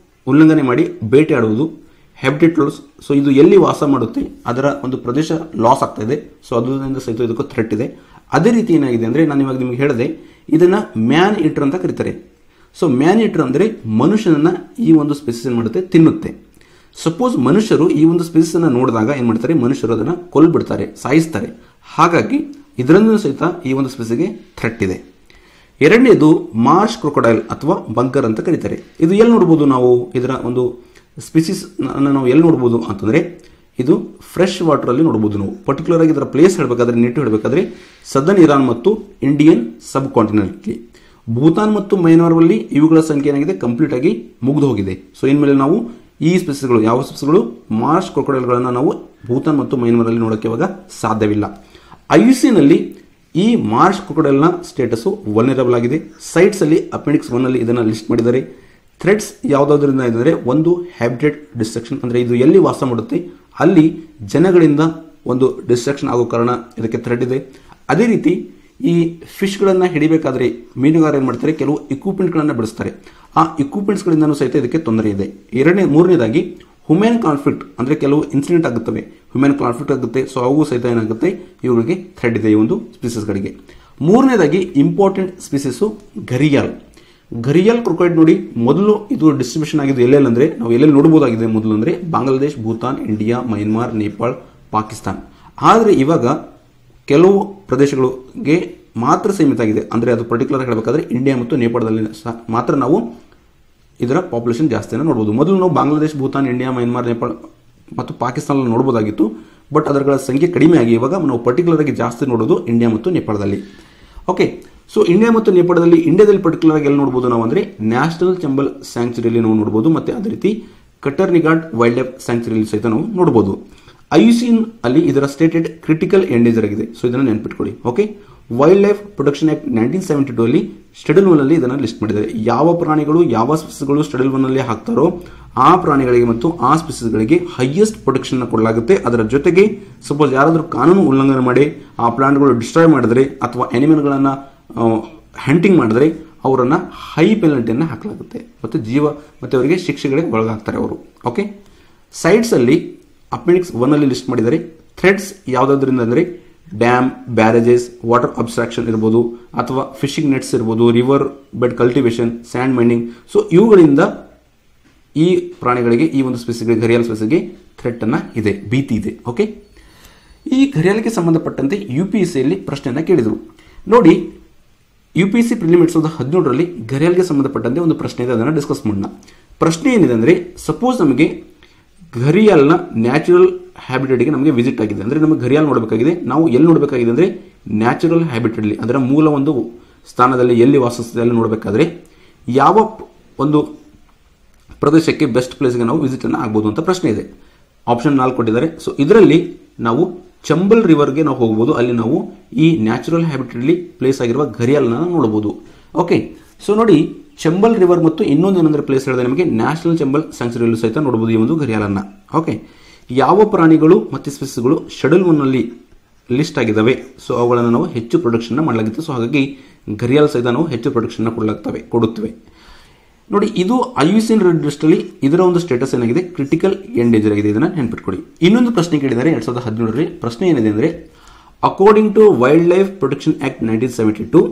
Speaker 1: ಉಲ್ಲಂಘನೆ ಮಾಡಿ ಬೇಟೆಯಾಡುವುದು, ಹ್ಯಾಬಿಟೇಟ್ ಲಾಸ್. ಸೊ ಇದು ಎಲ್ಲಿ ವಾಸ ಮಾಡುತ್ತೆ ಅದರ ಒಂದು ಪ್ರದೇಶ ಲಾಸ್ ಆಗ್ತಾ ಇದೆ. ಸೊ ಅದರಿಂದ ಸಹಿತ ಇದಕ್ಕೂ ಥ್ರೆಟ್ ಇದೆ. ಅದೇ ರೀತಿ ಏನಾಗಿದೆ ಅಂದರೆ, ನಾನು ಇವಾಗ ನಿಮಗೆ ಹೇಳಿದೆ, ಇದನ್ನ ಮ್ಯಾನ್ ಈಟರ್ ಅಂತ ಕರೀತಾರೆ. ಸೊ ಮ್ಯಾನ್ ಈಟರ್ ಅಂದರೆ ಮನುಷ್ಯನನ್ನ ಈ ಒಂದು ಸ್ಪೀಸಿಸ್ ಏನು ಮಾಡುತ್ತೆ? ತಿನ್ನುತ್ತೆ. ಸಪೋಸ್ ಮನುಷ್ಯರು ಈ ಒಂದು ಸ್ಪೀಸಿಸ್ ಅನ್ನು ನೋಡಿದಾಗ ಏನು ಮಾಡ್ತಾರೆ? ಮನುಷ್ಯರು ಅದನ್ನು ಕೊಲ್ಬಿಡ್ತಾರೆ, ಸಾಯಿಸ್ತಾರೆ. ಹಾಗಾಗಿ ಇದರಲ್ಲೂ ಸಹಿತ ಈ ಒಂದು ಸ್ಪೀಸಿಸ್ಗೆ ಥ್ರೆಟ್ ಇದೆ. ಎರಡನೇದು ಮಾರ್ಷ್ ಕ್ರೊಕೊಡೈಲ್ ಅಥವಾ ಬಂಕರ್ ಅಂತ ಕರೀತಾರೆ. ಇದು ಎಲ್ಲಿ ನೋಡ್ಬೋದು ನಾವು? ಇದರ ಒಂದು ಸ್ಪೀಸಿಸ್ ನಾವು ಎಲ್ಲಿ ನೋಡ್ಬೋದು ಅಂತಂದರೆ, ಇದು ಫ್ರೆಶ್ ವಾಟರ್ ಅಲ್ಲಿ ನೋಡ್ಬೋದು ನಾವು. ಪರ್ಟಿಕ್ಯುಲರ್ ಆಗಿ ಇದರ ಪ್ಲೇಸ್ ಹೇಳಬೇಕಾದ್ರೆ, ನೆಟ್ಟು ಹೇಳಬೇಕಾದ್ರೆ ಸದರ್ನ್ ಇರಾನ್ ಮತ್ತು ಇಂಡಿಯನ್ ಸಬ್ ಕಾಂಟಿನೆಂಟ್. ಭೂತಾನ್ ಮತ್ತು ಮಯನ್ಮಾರ್ನಲ್ಲಿ ಇವುಗಳ ಸಂಖ್ಯೆ ಏನಾಗಿದೆ? ಕಂಪ್ಲೀಟ್ ಆಗಿ ಮುಗಿದು ಹೋಗಿದೆ. ಸೊ ಇನ್ಮೇಲೆ ನಾವು ಈ ಸ್ಪೀಸಿಸ್ಗಳು, ಯಾವ ಸ್ಪೀಸಿಸ್ಗಳು? ಮಾರ್ಷ್ ಕ್ರೊಕೊಡೈಲ್ಗಳನ್ನು ನಾವು ಭೂತಾನ್ ಮತ್ತು ಮಯನ್ಮಾರಲ್ಲಿ ನೋಡೋಕೆ ಇವಾಗ ಸಾಧ್ಯವಿಲ್ಲ. ಐಯುಸಿಎನ್ನಲ್ಲಿ ಈ ಮಾರ್ಷ್ ಕ್ರೊಕೊಡೈಲ್ನ ಸ್ಟೇಟಸ್ ವಲ್ನರಬಲ್ ಆಗಿದೆ. ಸೈಟ್ಸ್ ಅಲ್ಲಿ ಅಪೆಂಡಿಕ್ಸ್ 1 ಅಲ್ಲಿ ಇದನ್ನು ಲಿಸ್ಟ್ ಮಾಡಿದ್ದಾರೆ. ಥ್ರೆಟ್ಸ್ ಯಾವುದಾದ್ರಿಂದ ಇದ್ದಾರೆ? ಒಂದು ಹ್ಯಾಬಿಟೇಟ್ ಡಿಸ್ಟ್ರಕ್ಷನ್, ಅಂದರೆ ಇದು ಎಲ್ಲಿ ವಾಸ ಮಾಡುತ್ತೆ ಅಲ್ಲಿ ಜನಗಳಿಂದ ಒಂದು ಡಿಸ್ಟ್ರಕ್ಷನ್ ಆಗೋ ಕಾರಣ ಇದಕ್ಕೆ ಥ್ರೆಟ್ ಇದೆ. ಅದೇ ರೀತಿ ಈ ಫಿಶ್ಗಳನ್ನು ಹಿಡಿಬೇಕಾದ್ರೆ ಮೀನುಗಾರ ಏನು ಮಾಡ್ತಾರೆ? ಕೆಲವು ಇಕ್ವಿಪ್ಮೆಂಟ್ಗಳನ್ನು ಬಳಸ್ತಾರೆ. ಆ ಇಕ್ವಿಪ್ಮೆಂಟ್ಸ್ಗಳಿಂದನೂ ಸಹಿತ ಇದಕ್ಕೆ ತೊಂದರೆ ಇದೆ. ಮೂರನೇದಾಗಿ ಹ್ಯೂಮನ್ ಕಾನ್ಫ್ಲಿಕ್ಟ್, ಅಂದರೆ ಕೆಲವು ಇನ್ಸಿಡೆಂಟ್ ಆಗುತ್ತವೆ, ಹ್ಯೂಮನ್ ಕಾನ್ಫ್ಲಿಕ್ಟ್ ಆಗುತ್ತೆ. ಸೊ ಅವು ಸಹಿತ ಏನಾಗುತ್ತೆ? ಇವುಗಳಿಗೆ ಥ್ರೆಡ್ ಇದೆ ಈ ಒಂದು ಸ್ಪೀಸಿಸ್ಗಳಿಗೆ. ಮೂರನೇದಾಗಿ ಇಂಪಾರ್ಟೆಂಟ್ ಸ್ಪೀಸಿಸು ಘರಿಯಾಲ್. ಘರಿಯಾಲ್ ಕ್ರೊಕೊಡೈಲ್ ನೋಡಿ, ಮೊದಲು ಇದು ಡಿಸ್ಟ್ರಿಬ್ಯೂಷನ್ ಆಗಿದ್ದು ಎಲ್ಲೆಲ್ಲಿ ಅಂದರೆ, ನಾವು ಎಲ್ಲೆಲ್ಲಿ ನೋಡಬಹುದಾಗಿದೆ ಮೊದಲು ಅಂದರೆ ಬಾಂಗ್ಲಾದೇಶ್, ಭೂತಾನ್, ಇಂಡಿಯಾ, ಮಯನ್ಮಾರ್, ನೇಪಾಳ, ಪಾಕಿಸ್ತಾನ್. ಆದರೆ ಇವಾಗ ಕೆಲವು ಪ್ರದೇಶಗಳಿಗೆ ಮಾತ್ರ ಸೀಮಿತ ಆಗಿದೆ. ಅಂದರೆ ಅದು ಪರ್ಟಿಕ್ಯುಲರ್ ಹೇಳಬೇಕಾದ್ರೆ ಇಂಡಿಯಾ ಮತ್ತು ನೇಪಾಳದಲ್ಲಿ ಮಾತ್ರ ನಾವು ಇದರ ಪಾಪ್ಯುಲೇಷನ್ ಜಾಸ್ತಿಯನ್ನು ನೋಡಬಹುದು. ಮೊದಲು ನಾವು ಬಾಂಗ್ಲಾದೇಶ್, ಭೂತಾನ್, ಇಂಡಿಯಾ, ಮಯನ್ಮಾರ್, ನೇಪಾಳ ಮತ್ತು ಪಾಕಿಸ್ತಾನ ನೋಡಬಹುದಾಗಿತ್ತು. ಬಟ್ ಅದರ ಸಂಖ್ಯೆ ಕಡಿಮೆ ಆಗಿ ಇವಾಗ ನಾವು ಪರ್ಟಿಕ್ಯುಲರ್ ಆಗಿ ಜಾಸ್ತಿ ನೋಡೋದು ಇಂಡಿಯಾ ಮತ್ತು ನೇಪಾಳದಲ್ಲಿ. ಓಕೆ, ಸೊ ಇಂಡಿಯಾ ಮತ್ತು ನೇಪಾಳದಲ್ಲಿ, ಇಂಡಿಯಾದಲ್ಲಿ ಪರ್ಟಿಕ್ಯುಲರ್ ಆಗಿ ಎಲ್ಲಿ ನೋಡಬಹುದು ನಾವು ಅಂದರೆ ನ್ಯಾಷನಲ್ ಚಂಬಲ್ ಸ್ಯಾಂಕ್ಚುರಿಯಲ್ಲಿ ನಾವು ನೋಡಬಹುದು. ಮತ್ತೆ ಅದೇ ರೀತಿ ಕಟರ್ನಿಘಾಟ್ ವೈಲ್ಡ್ ಲೈಫ್ ಸ್ಯಾಂಕ್ಚುರಿಯಲ್ಲಿ ಸಹಿತ ನಾವು ನೋಡಬಹುದು. ಐಯುಸಿಎನ್ ಅಲ್ಲಿ ಇದರ ಸ್ಟೇಟೆಡ್ ಕ್ರಿಟಿಕಲ್ ಎಂಡೇಂಜರ್ ಆಗಿದೆ. ಸೊ ಇದನ್ನು ನೆನಪಿಟ್ಕೊಳ್ಳಿ. Okay, wild life protection act 1972 ಅಲ್ಲಿ ಶೆಡ್ಯೂಲ್ 1 ಅಲ್ಲಿ ಇದನ್ನು ಲಿಸ್ಟ್ ಮಾಡಿದ್ದಾರೆ. ಯಾವ ಪ್ರಾಣಿಗಳು, ಯಾವ ಸ್ಪೀಸಿಸ್ಗಳು ಶೆಡ್ಯೂಲ್ 1 ಅಲ್ಲಿ ಹಾಕ್ತಾರೋ ಆ ಪ್ರಾಣಿಗಳಿಗೆ ಮತ್ತು ಆ ಸ್ಪೀಸಿಸ್ಗಳಿಗೆ ಹೈಯೆಸ್ಟ್ ಪ್ರೊಟೆಕ್ಷನ್ ಕೊಡಲಾಗುತ್ತೆ. ಅದರ ಜೊತೆಗೆ ಸಪೋಸ್ ಯಾರಾದರೂ ಕಾನೂನು ಉಲ್ಲಂಘನೆ ಮಾಡಿ ಆ ಪ್ಲಾಂಟ್ಗಳು ಡಿಸ್ಟ್ರಾಯ್ ಮಾಡಿದ್ರೆ ಅಥವಾ ಅನಿಮಲ್ಗಳನ್ನು ಹಂಟಿಂಗ್ ಮಾಡಿದ್ರೆ ಅವರನ್ನು ಹೈ ಪೆನಲ್ಟಿಯನ್ನು ಹಾಕಲಾಗುತ್ತೆ ಮತ್ತು ಅವರಿಗೆ ಶಿಕ್ಷೆಗಳಿಗೆ ಒಳಗಾಗ್ತಾರೆ ಅವರು. ಓಕೆ, ಸೈಟ್ಸ್ ಅಲ್ಲಿ ಅಪೆಂಡಿಕ್ಸ್ 1 ಅಲ್ಲಿ ಲಿಸ್ಟ್ ಮಾಡಿದ್ದಾರೆ. ಥ್ರೆಡ್ಸ್ ಯಾವುದಾದ್ರಿಂದ ಅಂದರೆ ಡ್ಯಾಮ್, ಬ್ಯಾರೇಜಸ್, ವಾಟರ್ ಅಬ್ಸ್ಟ್ರಾಕ್ಷನ್ ಇರ್ಬೋದು, ಅಥವಾ ಫಿಶಿಂಗ್ ನೆಟ್ಸ್ ಇರ್ಬೋದು, river bed cultivation, sand mining. So ಇವುಗಳಿಂದ ಈ ಪ್ರಾಣಿಗಳಿಗೆ, ಈ ಒಂದು ಸ್ಪೀಸಿಸ್ಗೆ, ಘರಿಯಾಲ್ ಸ್ಪೀಸಿಸ್ಗೆ ಥ್ರೆಟ್ ಅನ್ನ ಇದೆ, ಭೀತಿ ಇದೆ. ಓಕೆ, ಈ ಘರಿಯಾಲ್ಗೆ ಸಂಬಂಧಪಟ್ಟಂತೆ UPSCಯಲ್ಲಿ ಪ್ರಶ್ನೆಯನ್ನ ಕೇಳಿದರು. ನೋಡಿ, UPSC ಪ್ರಿಲಿಮ್ 2017ರಲ್ಲಿ ಘರಿಯಾಲ್ಗೆ ಸಂಬಂಧಪಟ್ಟಂತೆ ಒಂದು ಪ್ರಶ್ನೆ ಇದೆ, ಅದನ್ನು ಡಿಸ್ಕಸ್ ಮಾಡೋಣ. ಪ್ರಶ್ನೆ ಏನಿದೆ ಅಂದರೆ, ಸಪೋಸ್ ನಮಗೆ ಘರಿಯಾಲ್ನ ನ್ಯಾಚುರಲ್ ಹ್ಯಾಬಿಟೇಟ್ಗೆ ನಮಗೆ ವಿಸಿಟ್ ಆಗಿದೆ, ಅಂದರೆ ನಮಗೆ ಘರಿಯಾಲ್ ನೋಡಬೇಕಾಗಿದೆ. ನಾವು ಎಲ್ಲಿ ನೋಡಬೇಕಾಗಿದೆ ಅಂದರೆ ನ್ಯಾಚುರಲ್ ಹ್ಯಾಬಿಟೇಟ್ಲಿ, ಅದರ ಮೂಲ ಒಂದು ಸ್ಥಾನದಲ್ಲಿ ಎಲ್ಲಿ ವಾಸಿಸ್ತದೆ ಅಲ್ಲಿ ನೋಡಬೇಕಾದ್ರೆ ಯಾವ ಒಂದು ಪ್ರದೇಶಕ್ಕೆ ಬೆಸ್ಟ್ ಪ್ಲೇಸ್ಗೆ ನಾವು ವಿಸಿಟ್ ಅನ್ನು ಆಗ್ಬೋದು ಅಂತ ಪ್ರಶ್ನೆ ಇದೆ. ಆಪ್ಷನ್ 4 ಕೊಟ್ಟಿದ್ದಾರೆ. ಸೊ ಇದರಲ್ಲಿ ನಾವು ಚಂಬಲ್ ರಿವರ್ಗೆ ನಾವು ಹೋಗ್ಬೋದು. ಅಲ್ಲಿ ನಾವು ಈ ನ್ಯಾಚುರಲ್ ಹ್ಯಾಬಿಟೇಟ್ಲಿ ಪ್ಲೇಸ್ ಆಗಿರುವ ಘರಿಯಾಲ್ನ ನೋಡಬಹುದು. ಓಕೆ, ಸೊ ನೋಡಿ, ಚಂಬಲ್ ರಿವರ್ ಮತ್ತು ಇನ್ನೊಂದು ಏನಂದ್ರೆ ಪ್ಲೇಸ್ ಹೇಳಿದ್ರೆ ನಮಗೆ ನ್ಯಾಷನಲ್ ಚಂಬಲ್ ಸ್ಯಾಂಕ್ಚುರಿಯಲ್ಲೂ ಸಹಿತ ನೋಡಬಹುದು ಈ ಒಂದು ಘರಿಯಾಲನ್ನ. ಓಕೆ, ಯಾವ ಪ್ರಾಣಿಗಳು ಮತ್ತು ಸ್ಪೀಸಿಸ್ಗಳು ಶೆಡ್ಯೂಲ್ 1 ಅಲ್ಲಿ ಲಿಸ್ಟ್ ಆಗಿದ್ದಾವೆ, ಸೊ ಅವುಗಳನ್ನು ನಾವು ಹೆಚ್ಚು ಪ್ರೊಟೆಕ್ಷನ್ ಮಾಡಲಾಗಿತ್ತು. ಸೊ ಹಾಗಾಗಿ ಘರಿಯಾಲ್ ಸಹಿತ ನಾವು ಹೆಚ್ಚು ಪ್ರೊಟೆಕ್ಷನ್ ಕೊಡುತ್ತವೆ. ನೋಡಿ, ಇದು IUCN ರೆಡ್ ಲಿಸ್ಟ್ ಅಲ್ಲಿ ಇದರ ಒಂದು ಸ್ಟೇಟಸ್ ಏನಾಗಿದೆ? ಕ್ರಿಟಿಕಲ್ ಎಂಡೇಂಜರ್ ಆಗಿದೆ. ಇದನ್ನ ನೆನಪಿಟ್ಕೊಳ್ಳಿ. ಇನ್ನೊಂದು ಪ್ರಶ್ನೆ ಕೇಳಿದ್ದಾರೆ 2017ರಲ್ಲಿ. ಪ್ರಶ್ನೆ ಏನಿದೆ ಅಂದರೆ, according to wild life protection act 1972,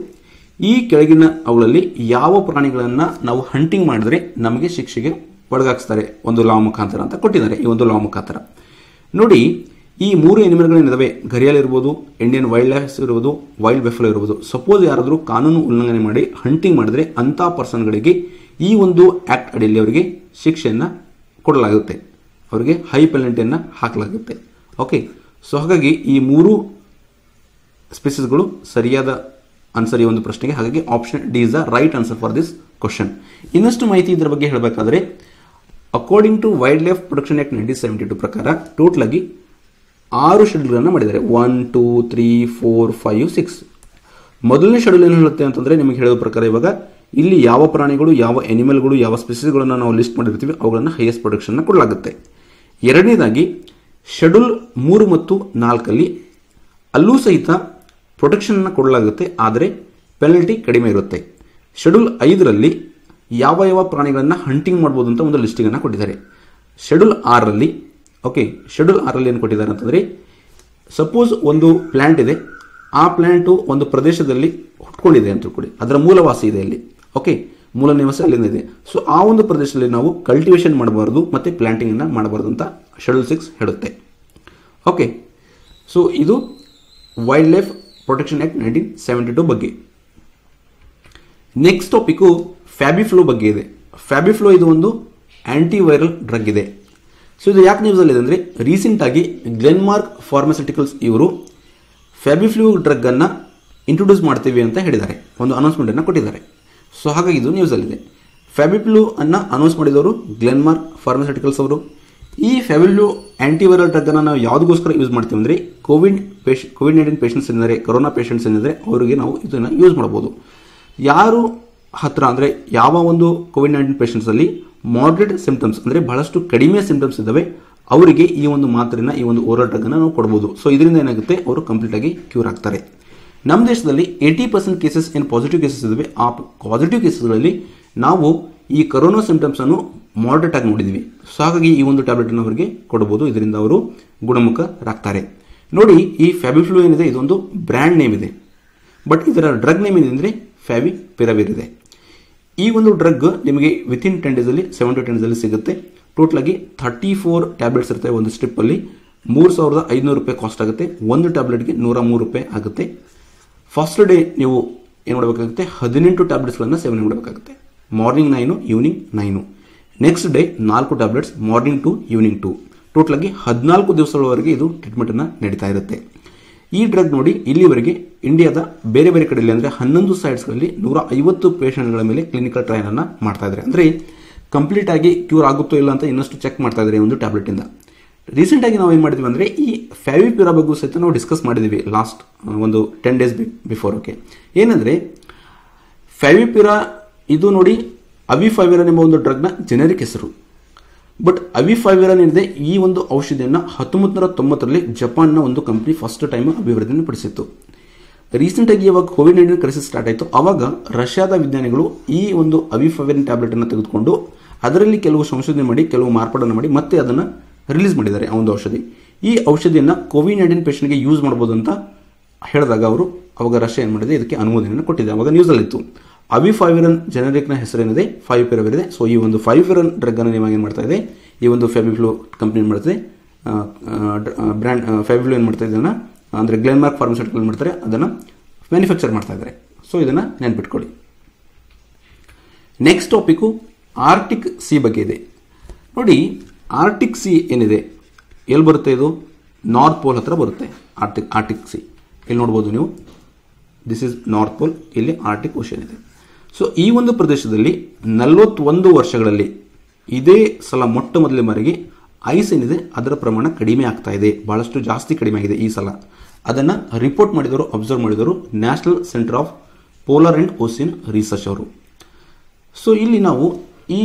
Speaker 1: ಈ ಕೆಳಗಿನ ಅವುಗಳಲ್ಲಿ ಯಾವ ಪ್ರಾಣಿಗಳನ್ನ ನಾವು ಹಂಟಿಂಗ್ ಮಾಡಿದ್ರೆ ನಮಗೆ ಶಿಕ್ಷೆಗೆ ಒಳಗಾಗಿಸ್ತಾರೆ ಒಂದು ಲಾ ಮುಖಾಂತರ ಅಂತ ಕೊಟ್ಟಿದ್ದಾರೆ. ಈ ಒಂದು ಲಾ ಮುಖಾಂತರ ನೋಡಿ, ಈ 3 ಅನಿಮಲ್ಗಳೇನಿದಾವೆ, ಘರಿಯಾಲ್ ಇರ್ಬೋದು, ಇಂಡಿಯನ್ ವೈಲ್ಡ್ ಲೈಫ್ ಇರ್ಬೋದು, ವೈಲ್ಡ್ ಬೆಫಲೋ ಇರ್ಬೋದು, ಸಪೋಸ್ ಯಾರಾದರೂ ಕಾನೂನು ಉಲ್ಲಂಘನೆ ಮಾಡಿ ಹಂಟಿಂಗ್ ಮಾಡಿದ್ರೆ ಅಂತ ಪರ್ಸನ್ಗಳಿಗೆ ಈ ಒಂದು ಆಕ್ಟ್ ಅಡಿಯಲ್ಲಿ ಅವರಿಗೆ ಶಿಕ್ಷೆಯನ್ನು ಕೊಡಲಾಗುತ್ತೆ, ಅವರಿಗೆ ಹೈ ಪೆನಲ್ಟಿಯನ್ನು ಹಾಕಲಾಗುತ್ತೆ. ಓಕೆ, ಸೊ ಹಾಗಾಗಿ ಈ 3 ಸ್ಪೀಸಿಸ್ಗಳು ಸರಿಯಾದ ಆನ್ಸರ್ ಈ ಒಂದು ಪ್ರಶ್ನೆಗೆ. ಹಾಗಾಗಿ option D is the right answer for this question. ಇನ್ನಷ್ಟು ಮಾಹಿತಿ ಇದರ ಬಗ್ಗೆ ಹೇಳಬೇಕಾದ್ರೆ, according to wild life protection act 1972 ಪ್ರಕಾರ ಟೋಟಲ್ ಆಗಿ 6 ಶೆಡ್ಯೂಲ್ಗಳನ್ನು ಮಾಡಿದ್ದಾರೆ. 1 2 3 4 5 6. ಮೊದಲನೇ ಶೆಡ್ಯೂಲ್ ಏನು ಹೇಳುತ್ತೆ ಅಂತಂದರೆ, ನಿಮಗೆ ಹೇಳೋ ಪ್ರಕಾರ ಇವಾಗ ಇಲ್ಲಿ ಯಾವ ಪ್ರಾಣಿಗಳು, ಯಾವ ಎನಿಮಲ್ಗಳು, ಯಾವ ಸ್ಪೀಸೀಸ್ಗಳನ್ನು ನಾವು ಲಿಸ್ಟ್ ಮಾಡಿರ್ತೀವಿ ಅವುಗಳನ್ನು ಹೈಯೆಸ್ಟ್ ಪ್ರೊಟೆಕ್ಷನ್ ಕೊಡಲಾಗುತ್ತೆ. ಎರಡನೇದಾಗಿ ಶೆಡ್ಯೂಲ್ 3 ಮತ್ತು 4 ಅಲ್ಲೂ ಸಹಿತ ಪ್ರೊಟೆಕ್ಷನ್ ಕೊಡಲಾಗುತ್ತೆ, ಆದರೆ ಪೆನಲ್ಟಿ ಕಡಿಮೆ ಇರುತ್ತೆ. ಶೆಡ್ಯೂಲ್ 5 ಯಾವ ಯಾವ ಪ್ರಾಣಿಗಳನ್ನು ಹಂಟಿಂಗ್ ಮಾಡ್ಬೋದು ಅಂತ ಒಂದು ಲಿಸ್ಟಿಂಗನ್ನು ಕೊಟ್ಟಿದ್ದಾರೆ. ಶೆಡ್ಯೂಲ್ 6 ಶೆಡ್ಯೂಲ್ 6 ಏನು ಕೊಟ್ಟಿದ್ದಾರೆ ಅಂತಂದರೆ, ಸಪೋಸ್ ಒಂದು ಪ್ಲ್ಯಾಂಟ್ ಇದೆ, ಆ ಪ್ಲ್ಯಾಂಟು ಒಂದು ಪ್ರದೇಶದಲ್ಲಿ ಹುಟ್ಕೊಂಡಿದೆ ಅಂತ ತಿಳ್ಕೊಳ್ಳಿ, ಅದರ ಮೂಲವಾಸಿ ಇದೆ ಅಲ್ಲಿ, ಮೂಲ ನಿವಾಸ ಅಲ್ಲಿಂದ ಇದೆ. ಸೊ ಆ ಒಂದು ಪ್ರದೇಶದಲ್ಲಿ ನಾವು ಕಲ್ಟಿವೇಷನ್ ಮಾಡಬಾರ್ದು ಮತ್ತು ಪ್ಲಾಂಟಿಂಗನ್ನು ಮಾಡಬಾರ್ದು ಅಂತ ಶೆಡ್ಯೂಲ್ 6 ಹೇಳುತ್ತೆ. ಸೊ ಇದು ವೈಲ್ಡ್ ಲೈಫ್ ಪ್ರೊಟೆಕ್ಷನ್ ಆಕ್ಟ್ 1972 ಬಗ್ಗೆ. ನೆಕ್ಸ್ಟ್ ಟಾಪಿಕ್ಕು ಫ್ಯಾಬಿಫ್ಲೂ ಬಗ್ಗೆ ಇದೆ. ಫ್ಯಾಬಿಫ್ಲೂ ಇದು ಒಂದು ಆಂಟಿವೈರಲ್ ಡ್ರಗ್ ಇದೆ. ಸೊ ಇದು ಯಾಕೆ ನ್ಯೂಸಲ್ಲಿದೆ ಅಂದರೆ, ರೀಸೆಂಟಾಗಿ ಗ್ಲೆನ್ಮಾರ್ಕ್ ಫಾರ್ಮಾಸ್ಯೂಟಿಕಲ್ಸ್ ಇವರು ಫ್ಯಾಬಿಫ್ಲೂ ಡ್ರಗ್ ಅನ್ನು ಇಂಟ್ರೊಡ್ಯೂಸ್ ಮಾಡ್ತೀವಿ ಅಂತ ಹೇಳಿದ್ದಾರೆ, ಒಂದು ಅನೌನ್ಸ್ಮೆಂಟನ್ನು ಕೊಟ್ಟಿದ್ದಾರೆ. ಸೊ ಹಾಗಾಗಿ ಇದು ನ್ಯೂಸಲ್ಲಿದೆ. ಫ್ಯಾಬಿಫ್ಲೂ ಅನ್ನು ಅನೌನ್ಸ್ ಮಾಡಿದವರು ಗ್ಲೆನ್ಮಾರ್ಕ್ ಫಾರ್ಮಾಸ್ಯೂಟಿಕಲ್ಸ್ ಅವರು. ಈ ಫ್ಯಾಬಿಫ್ಲೂ ಆಂಟಿವೈರಲ್ ಡ್ರಗ್ ಅನ್ನು ನಾವು ಯಾವುದಕ್ಕೋಸ್ಕರ ಯೂಸ್ ಮಾಡ್ತೀವಿ ಅಂದರೆ, ಕೋವಿಡ್-19 ಪೇಷಂಟ್ಸ್ ಏನಿದ್ದಾರೆ, ಕೊರೋನಾ ಪೇಷಂಟ್ಸ್ ಏನಿದ್ದಾರೆ ಅವರಿಗೆ ನಾವು ಇದನ್ನು ಯೂಸ್ ಮಾಡ್ಬೋದು. ಯಾರು ಹತ್ರ ಅಂದರೆ ಯಾವ ಒಂದು ಕೋವಿಡ್-19 ಪೇಷಂಟ್ಸಲ್ಲಿ ಮಾಡ್ರೇಟ್ ಸಿಂಪ್ಟಮ್ಸ್ ಅಂದರೆ ಬಹಳಷ್ಟು ಕಡಿಮೆ ಸಿಂಪ್ಟಮ್ಸ್ ಇದ್ದಾವೆ, ಅವರಿಗೆ ಈ ಒಂದು ಮಾತ್ರೆನ, ಈ ಒಂದು ಓರಲ್ ಡ್ರಗ್ ಅನ್ನು ನಾವು ಕೊಡ್ಬೋದು. ಸೊ ಇದರಿಂದ ಏನಾಗುತ್ತೆ, ಅವರು ಕಂಪ್ಲೀಟ್ ಆಗಿ ಕ್ಯೂರ್ ಆಗ್ತಾರೆ. ನಮ್ಮ ದೇಶದಲ್ಲಿ 80% ಕೇಸಸ್ ಏನು ಪಾಸಿಟಿವ್ ಕೇಸಸ್ ಇದ್ದಾವೆ, ಆ ಪಾಸಿಟಿವ್ ಕೇಸಸ್ಗಳಲ್ಲಿ ನಾವು ಈ ಕೊರೋನಾ ಸಿಂಪ್ಟಮ್ಸ್ ಅನ್ನು ಮಾಡ್ರೇಟ್ ಆಗಿ ನೋಡಿದ್ವಿ. ಸೊ ಹಾಗಾಗಿ ಈ ಒಂದು ಟ್ಯಾಬ್ಲೆಟ್ ಅನ್ನು ಅವರಿಗೆ ಕೊಡಬಹುದು, ಇದರಿಂದ ಅವರು ಗುಣಮುಖರಾಗ್ತಾರೆ. ನೋಡಿ, ಈ ಫ್ಯಾಬಿಫ್ಲೂ ಏನಿದೆ ಇದೊಂದು ಬ್ರ್ಯಾಂಡ್ ನೇಮ್ ಇದೆ, ಬಟ್ ಇದರ ಡ್ರಗ್ ನೇಮ್ ಏನಿದೆ ಫ್ಯಾವಿಪಿರವಿರ್ ಇದೆ. ಈ ಒಂದು ಡ್ರಗ್ ನಿಮಗೆ ವಿತಿನ್ 10 ಡೇಸಲ್ಲಿ 7 to 10 ಡೇಸಲ್ಲಿ ಸಿಗುತ್ತೆ. ಟೋಟಲ್ ಆಗಿ 34 ಟ್ಯಾಬ್ಲೆಟ್ಸ್ ಇರ್ತವೆ. ಒಂದು ಸ್ಟ್ರಿಪ್ಪಲ್ಲಿ 3500 ರೂಪಾಯಿ ಕಾಸ್ಟ್ ಆಗುತ್ತೆ. ಒಂದು ಟ್ಯಾಬ್ಲೆಟ್ಗೆ 103 ರೂಪಾಯಿ ಆಗುತ್ತೆ. ಫಸ್ಟ್ ಡೇ ನೀವು ಏನು ಮಾಡಬೇಕಾಗುತ್ತೆ, 18 ಟ್ಯಾಬ್ಲೆಟ್ಸ್ಗಳನ್ನು ಸೇವನೆ ಮಾಡಬೇಕಾಗುತ್ತೆ. Morning 9, evening 9. Next day 4 tablets, morning 2, evening 2. Total ಆಗಿ 14 ದಿವಸಗಳವರೆಗೆ ಇದು ಟ್ರೀಟ್ಮೆಂಟನ್ನು ನಡೀತಾ ಇರುತ್ತೆ. ಈ ಡ್ರಗ್ ನೋಡಿ, ಇಲ್ಲಿವರೆಗೆ ಇಂಡಿಯಾದ ಬೇರೆ ಬೇರೆ ಕಡೆಯಲ್ಲಿ ಅಂದರೆ 11 ಸೈಟ್ಸ್ಗಳಲ್ಲಿ 150 ಪೇಷಂಟ್ಗಳ ಮೇಲೆ ಕ್ಲಿನಿಕಲ್ ಟ್ರಯಲನ್ನು ಮಾಡ್ತಾ ಇದ್ದಾರೆ. ಅಂದರೆ ಕಂಪ್ಲೀಟ್ ಆಗಿ ಕ್ಯೂರ್ ಆಗುತ್ತೋ ಇಲ್ಲ ಅಂತ ಇನ್ನಷ್ಟು ಚೆಕ್ ಮಾಡ್ತಾ ಇದ್ದಾರೆ ಒಂದು ಟ್ಯಾಬ್ಲೆಟಿಂದ. ರೀಸೆಂಟಾಗಿ ನಾವು ಏನು ಮಾಡಿದ್ವಿ ಅಂದರೆ, ಈ ಫ್ಯಾವಿಪಿರಾ ಬಗ್ಗೆ ಸಹಿತ ನಾವು ಡಿಸ್ಕಸ್ ಮಾಡಿದ್ದೀವಿ ಲಾಸ್ಟ್ ಒಂದು 10 ಡೇಸ್ ಬಿಫೋರ್. ಏನಂದರೆ ಫ್ಯಾವಿಪಿರಾ ಇದು ನೋಡಿ ಅವಿಫಾವಿರನ್ ಎಂಬ ಒಂದು ಡ್ರಗ್ನ ಜೆನೆರಿಕ್ ಹೆಸರು. ಬಟ್ ಅವಿಫಾವಿರನ್ ಏನಿದೆ, ಈ ಒಂದು ಔಷಧಿಯನ್ನು 1990ರಲ್ಲಿ ಜಪಾನ್ನ ಒಂದು ಕಂಪ್ನಿ ಫಸ್ಟ್ ಟೈಮ್ ಅಭಿವೃದ್ಧಿಯನ್ನು ಪಡಿಸಿತ್ತು. ರೀಸೆಂಟಾಗಿ ಇವಾಗ ಕೋವಿಡ್-19 ಕ್ರೈಸಿಸ್ ಸ್ಟಾರ್ಟ್ ಆಯಿತು, ಆವಾಗ ರಷ್ಯಾದ ವಿಜ್ಞಾನಿಗಳು ಈ ಒಂದು ಅವಿಫಾವಿರನ್ ಟ್ಯಾಬ್ಲೆಟನ್ನು ತೆಗೆದುಕೊಂಡು ಅದರಲ್ಲಿ ಕೆಲವು ಸಂಶೋಧನೆ ಮಾಡಿ, ಕೆಲವು ಮಾರ್ಪಾಡನ್ನು ಮಾಡಿ ಮತ್ತೆ ಅದನ್ನು ರಿಲೀಸ್ ಮಾಡಿದ್ದಾರೆ ಆ ಒಂದು ಔಷಧಿ. ಈ ಔಷಧಿಯನ್ನು ಕೋವಿಡ್-19 ಪೇಷಂಟ್ಗೆ ಯೂಸ್ ಮಾಡ್ಬೋದು ಅಂತ ಹೇಳಿದಾಗ ಅವಾಗ ರಷ್ಯಾ ಏನು ಮಾಡಿದೆ, ಇದಕ್ಕೆ ಅನುಮೋದನೆಯನ್ನು ಕೊಟ್ಟಿದೆ. ಅವಾಗ ನ್ಯೂಸಲ್ಲಿತ್ತು. ಅವಿಫಾವಿರನ್ ಜೆನೆರಿಕ್ನ ಹೆಸರೇನಿದೆ ಫ್ಯಾವಿಪಿರವಿರ್ ಇದೆ. ಸೊ ಈ ಒಂದು ಫ್ಯಾವಿಪಿರನ್ ಡ್ರಗ್ ಅನ್ನು ನಿಮಗೆ ಏನು ಮಾಡ್ತಾ ಇದೆ, ಈ ಒಂದು ಫ್ಯಾಬಿಫ್ಲೂ ಕಂಪ್ನಿ ಏನು ಮಾಡ್ತದೆ, ಬ್ರ್ಯಾಂಡ್ ಫ್ಯಾಬಿಫ್ಲೂ ಏನು ಮಾಡ್ತಾ ಇದನ್ನು ಅಂದರೆ ಗ್ಲೆನ್ಮಾರ್ಕ್ ಫಾರ್ಮಾಸ್ಯೂಟಿಕಲ್ ಏನು ಮಾಡ್ತಾರೆ, ಅದನ್ನು ಮ್ಯಾನುಫ್ಯಾಕ್ಚರ್ ಮಾಡ್ತಾ ಇದ್ದಾರೆ. ಸೊ ಇದನ್ನು ನೆನ್ಪಿಟ್ಕೊಳ್ಳಿ. ನೆಕ್ಸ್ಟ್ ಟಾಪಿಕ್ಕು ಆರ್ಟಿಕ್ ಸಿ ಬಗ್ಗೆ ಇದೆ. ನೋಡಿ, ಆರ್ಟಿಕ್ ಸಿ ಏನಿದೆ ಎಲ್ಲಿ ಬರುತ್ತೆ, ಇದು ನಾರ್ತ್ ಪೋಲ್ ಹತ್ರ ಬರುತ್ತೆ. ಆರ್ಟಿಕ್ ಸಿ ಇಲ್ಲಿ ನೋಡ್ಬೋದು ನೀವು, ದಿಸ್ ಇಸ್ ನಾರ್ತ್ ಪೋಲ್, ಇಲ್ಲಿ ಆರ್ಟಿಕ್ ಓಷನ್ ಇದೆ. ಸೊ ಈ ಒಂದು ಪ್ರದೇಶದಲ್ಲಿ 41 ವರ್ಷಗಳಲ್ಲಿ ಇದೇ ಸಲ ಮೊಟ್ಟ ಮೊದಲ ಬಾರಿಗೆ ಐಸ್ ಏನಿದೆ ಅದರ ಪ್ರಮಾಣ ಕಡಿಮೆ ಆಗ್ತಾ ಇದೆ, ಬಹಳಷ್ಟು ಜಾಸ್ತಿ ಕಡಿಮೆ ಆಗಿದೆ ಈ ಸಲ. ಅದನ್ನು ರಿಪೋರ್ಟ್ ಮಾಡಿದವರು, ಅಬ್ಸರ್ವ್ ಮಾಡಿದವರು national centre of polar and ocean research ಅವರು. ಸೊ ಇಲ್ಲಿ ನಾವು ಈ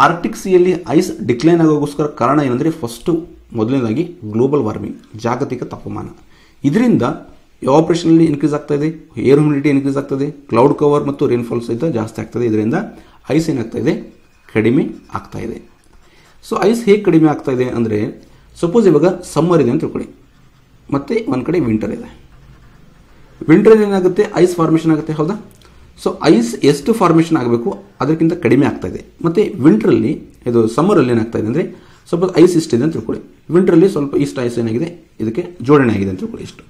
Speaker 1: ಆರ್ಟಿಕ್ ಸಿಯಲ್ಲಿ ಐಸ್ ಡಿಕ್ಲೈನ್ ಆಗೋಗೋಸ್ಕರ ಕಾರಣ ಏನಂದರೆ, ಫಸ್ಟು ಮೊದಲನೇದಾಗಿ ಗ್ಲೋಬಲ್ ವಾರ್ಮಿಂಗ್, ಜಾಗತಿಕ ತಾಪಮಾನ. ಇದರಿಂದ ಎವಾಪರೇಷನಲ್ಲಿ ಇನ್ಕ್ರೀಸ್ ಆಗ್ತಾ ಇದೆ, ಏರ್ ಹ್ಯೂಮಿಡಿಟಿ ಇನ್ಕ್ರೀಸ್ ಆಗ್ತದೆ, ಕ್ಲೌಡ್ ಕವರ್ ಮತ್ತು ರೇನ್ಫಾಲ್ ಸಹಿತ ಜಾಸ್ತಿ ಆಗ್ತದೆ. ಇದರಿಂದ ಐಸ್ ಏನಾಗ್ತಾ ಇದೆ, ಕಡಿಮೆ ಆಗ್ತಾ ಇದೆ. ಸೊ ಐಸ್ ಹೇಗೆ ಕಡಿಮೆ ಆಗ್ತಾ ಇದೆ ಅಂದರೆ, ಸಪೋಸ್ ಇವಾಗ ಸಮ್ಮರ್ ಇದೆ ಅಂತ ತಿಳ್ಕೊಳ್ಳಿ, ಮತ್ತು ಒಂದು ಕಡೆ ವಿಂಟರ್ ಇದೆ. ವಿಂಟರ್ ಏನಾಗುತ್ತೆ, ಐಸ್ ಫಾರ್ಮೇಷನ್ ಆಗುತ್ತೆ, ಹೌದಾ? ಸೊ ಐಸ್ ಎಷ್ಟು ಫಾರ್ಮೇಷನ್ ಆಗಬೇಕು ಅದಕ್ಕಿಂತ ಕಡಿಮೆ ಆಗ್ತಾ ಇದೆ. ಮತ್ತು ವಿಂಟ್ರಲ್ಲಿ ಇದು ಸಮ್ಮರಲ್ಲಿ ಏನಾಗ್ತಾ ಇದೆ ಅಂದರೆ, ಸಪೋಸ್ ಐಸ್ ಇಷ್ಟಿದೆ ಅಂತ ತಿಳ್ಕೊಳ್ಳಿ, ವಿಂಟ್ರಲ್ಲಿ ಸ್ವಲ್ಪ ಇಷ್ಟು ಐಸ್ ಏನಾಗಿದೆ ಇದಕ್ಕೆ ಜೋಡಣೆ ಆಗಿದೆ ಅಂತ ತಿಳ್ಕೊಳ್ಳಿ, ಇಷ್ಟು.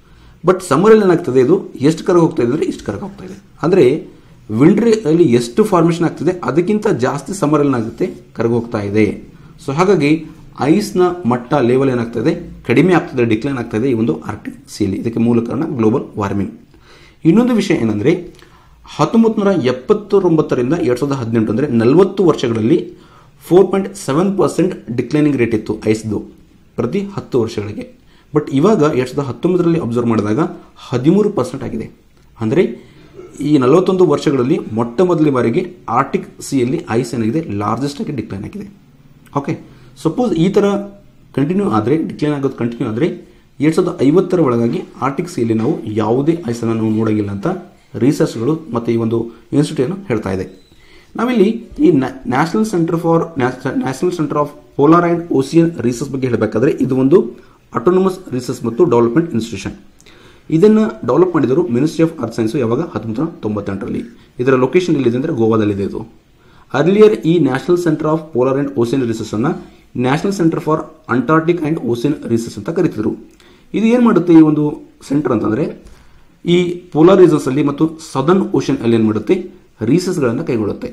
Speaker 1: ಬಟ್ ಸಮ್ಮರಲ್ಲಿ ಏನಾಗ್ತದೆ, ಇದು ಎಷ್ಟು ಕರಗ ಹೋಗ್ತಾ ಇದೆ ಅಂದರೆ ಇಷ್ಟು ಕರಗ ಹೋಗ್ತಾ ಇದೆ. ಅಂದರೆ ವಿಂಟ್ರಲ್ಲಿ ಎಷ್ಟು ಫಾರ್ಮೇಷನ್ ಆಗ್ತಿದೆ ಅದಕ್ಕಿಂತ ಜಾಸ್ತಿ ಸಮ್ಮರಲ್ಲಿ ಏನಾಗುತ್ತೆ, ಕರಗ ಹೋಗ್ತಾ ಇದೆ. ಸೊ ಹಾಗಾಗಿ ಐಸ್ನ ಮಟ್ಟ ಲೆವೆಲ್ ಏನಾಗ್ತದೆ, ಕಡಿಮೆ ಆಗ್ತದೆ, ಡಿಕ್ಲೈನ್ ಆಗ್ತದೆ ಈ ಒಂದು ಆರ್ಟಿಕ್ ಸೀಲಿ. ಇದಕ್ಕೆ ಮೂಲ ಕಾರಣ ಗ್ಲೋಬಲ್ ವಾರ್ಮಿಂಗ್. ಇನ್ನೊಂದು ವಿಷಯ ಏನಂದರೆ, 1979ರಿಂದ 2018 ಅಂದರೆ 40 ವರ್ಷಗಳಲ್ಲಿ 4.7% ಡಿಕ್ಲೈನಿಂಗ್ ರೇಟ್ ಇತ್ತು ಐಸ್ದು ಪ್ರತಿ 10 ವರ್ಷಗಳಿಗೆ. ಬಟ್ ಇವಾಗ 2019ರಲ್ಲಿ ಅಬ್ಸರ್ವ್ ಮಾಡಿದಾಗ 13% ಆಗಿದೆ. ಅಂದರೆ ಈ 41 ವರ್ಷಗಳಲ್ಲಿ ಮೊಟ್ಟ ಮೊದಲ ಬಾರಿಗೆ ಆರ್ಟಿಕ್ ಸಿಯಲ್ಲಿ ಐಸ್ ಏನಾಗಿದೆ ಲಾರ್ಜೆಸ್ಟ್ ಆಗಿ ಡಿಕ್ಲೈನ್ ಆಗಿದೆ. ಓಕೆ, ಸಪೋಸ್ ಈ ಥರ ಕಂಟಿನ್ಯೂ ಆದರೆ ಡಿಕ್ಲೈನ್ ಆಗೋದು ಕಂಟಿನ್ಯೂ ಆದರೆ 2050ರ ಒಳಗಾಗಿ ಆರ್ಟಿಕ್ ಸಿಯಲ್ಲಿ ನಾವು ಯಾವುದೇ ಐಸನ್ನು ನಾವು ನೋಡೋಂಗಿಲ್ಲ ಅಂತ ರಿಸರ್ಚ್ಗಳು ಮತ್ತು ಈ ಒಂದು ಇನ್ಸ್ಟಿಟ್ಯೂಟ್ ಹೇಳ್ತಾ ಇದೆ. ನಾವಿಲ್ಲಿ ಈ national centre of polar and ocean research ಬಗ್ಗೆ ಹೇಳಬೇಕಾದ್ರೆ ಇದು ಒಂದು ಆಟೋನಮಸ್ ರಿಸರ್ಚ್ ಮತ್ತು ಡೆವಲಪ್ಮೆಂಟ್ ಇನ್ಸ್ಟಿಟ್ಯೂಷನ್. ಇದನ್ನು ಡೆವಲಪ್ ಮಾಡಿದರು ಮಿನಿಸ್ಟ್ರಿ ಆಫ್ ಅರ್ತ್ ಸೈನ್ಸ್ ಯಾವಾಗ 1998ರಲ್ಲಿ. ಇದರ ಲೊಕೇಶನ್ ಎಲ್ಲಿದೆ ಅಂದರೆ ಗೋವಾದಲ್ಲಿದೆ. ಇದು ಅರ್ಲಿಯರ್ ಈ national centre of polar and ocean research ಅನ್ನು national centre for Antarctic and ocean research ಅಂತ ಕರೀತಿದ್ರು. ಇದು ಏನು ಮಾಡುತ್ತೆ ಈ ಒಂದು ಸೆಂಟರ್ ಅಂತಂದರೆ ಈ ಪೋಲಾರ್ ರೀಜನ್ಸ್ ಅಲ್ಲಿ ಮತ್ತು ಸದರ್ನ್ ಓಷನ್ ಅಲ್ಲಿ ಏನು ಮಾಡುತ್ತೆ ರಿಸರ್ಚ್ಗಳನ್ನು ಕೈಗೊಳ್ಳುತ್ತೆ.